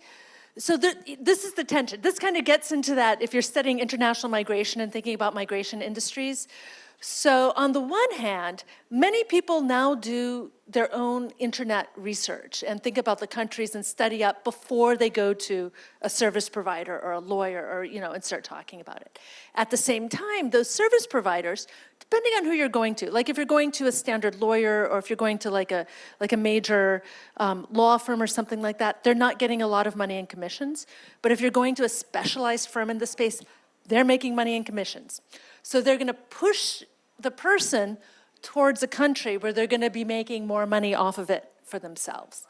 this is the tension. This kind of gets into that if you're studying international migration and thinking about migration industries. So on the one hand, many people now do their own internet research and think about the countries and study up before they go to a service provider or a lawyer or, and start talking about it. At the same time, those service providers, depending on who you're going to, like if you're going to a standard lawyer or if you're going to like a major law firm or something like that, they're not getting a lot of money in commissions. But if you're going to a specialized firm in the space, they're making money in commissions. So they're going to push the person towards a country where they're going to be making more money off of it for themselves.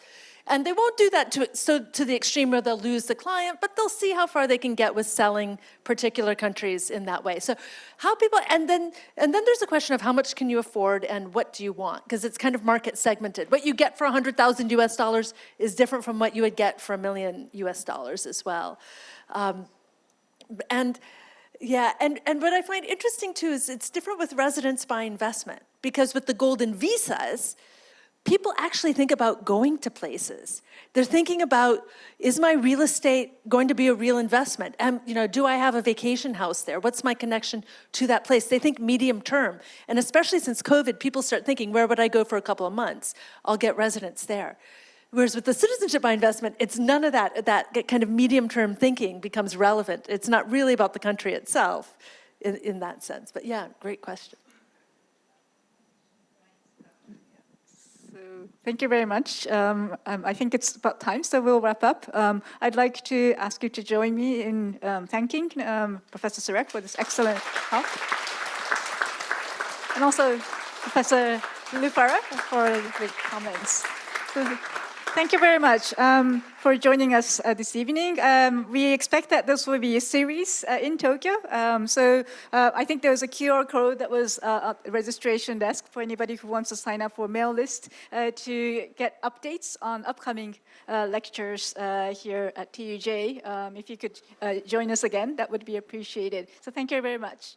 And they won't do that to the extreme where they'll lose the client, but they'll see how far they can get with selling particular countries in that way. So how people, and then there's a question of how much can you afford and what do you want? Because it's kind of market segmented. What you get for $100,000 US is different from what you would get for $1 million US as well. Yeah, and what I find interesting too is it's different with residence by investment, because with the golden visas, people actually think about going to places. They're thinking about, is my real estate going to be a real investment? And do I have a vacation house there? What's my connection to that place? They think medium term, and especially since COVID, people start thinking, where would I go for a couple of months? I'll get residence there. Whereas with the citizenship by investment, it's none of that. That kind of medium-term thinking becomes relevant. It's not really about the country itself in that sense. But yeah, great question. Thank you very much. I think it's about time, so we'll wrap up. I'd like to ask you to join me in thanking Professor Surak for this excellent talk. And also Professor Liu-Farrer for the comments. So, thank you very much for joining us this evening. We expect that this will be a series in Tokyo. I think there was a QR code that was at the registration desk for anybody who wants to sign up for a mail list to get updates on upcoming lectures here at TUJ. If you could join us again, that would be appreciated. So thank you very much.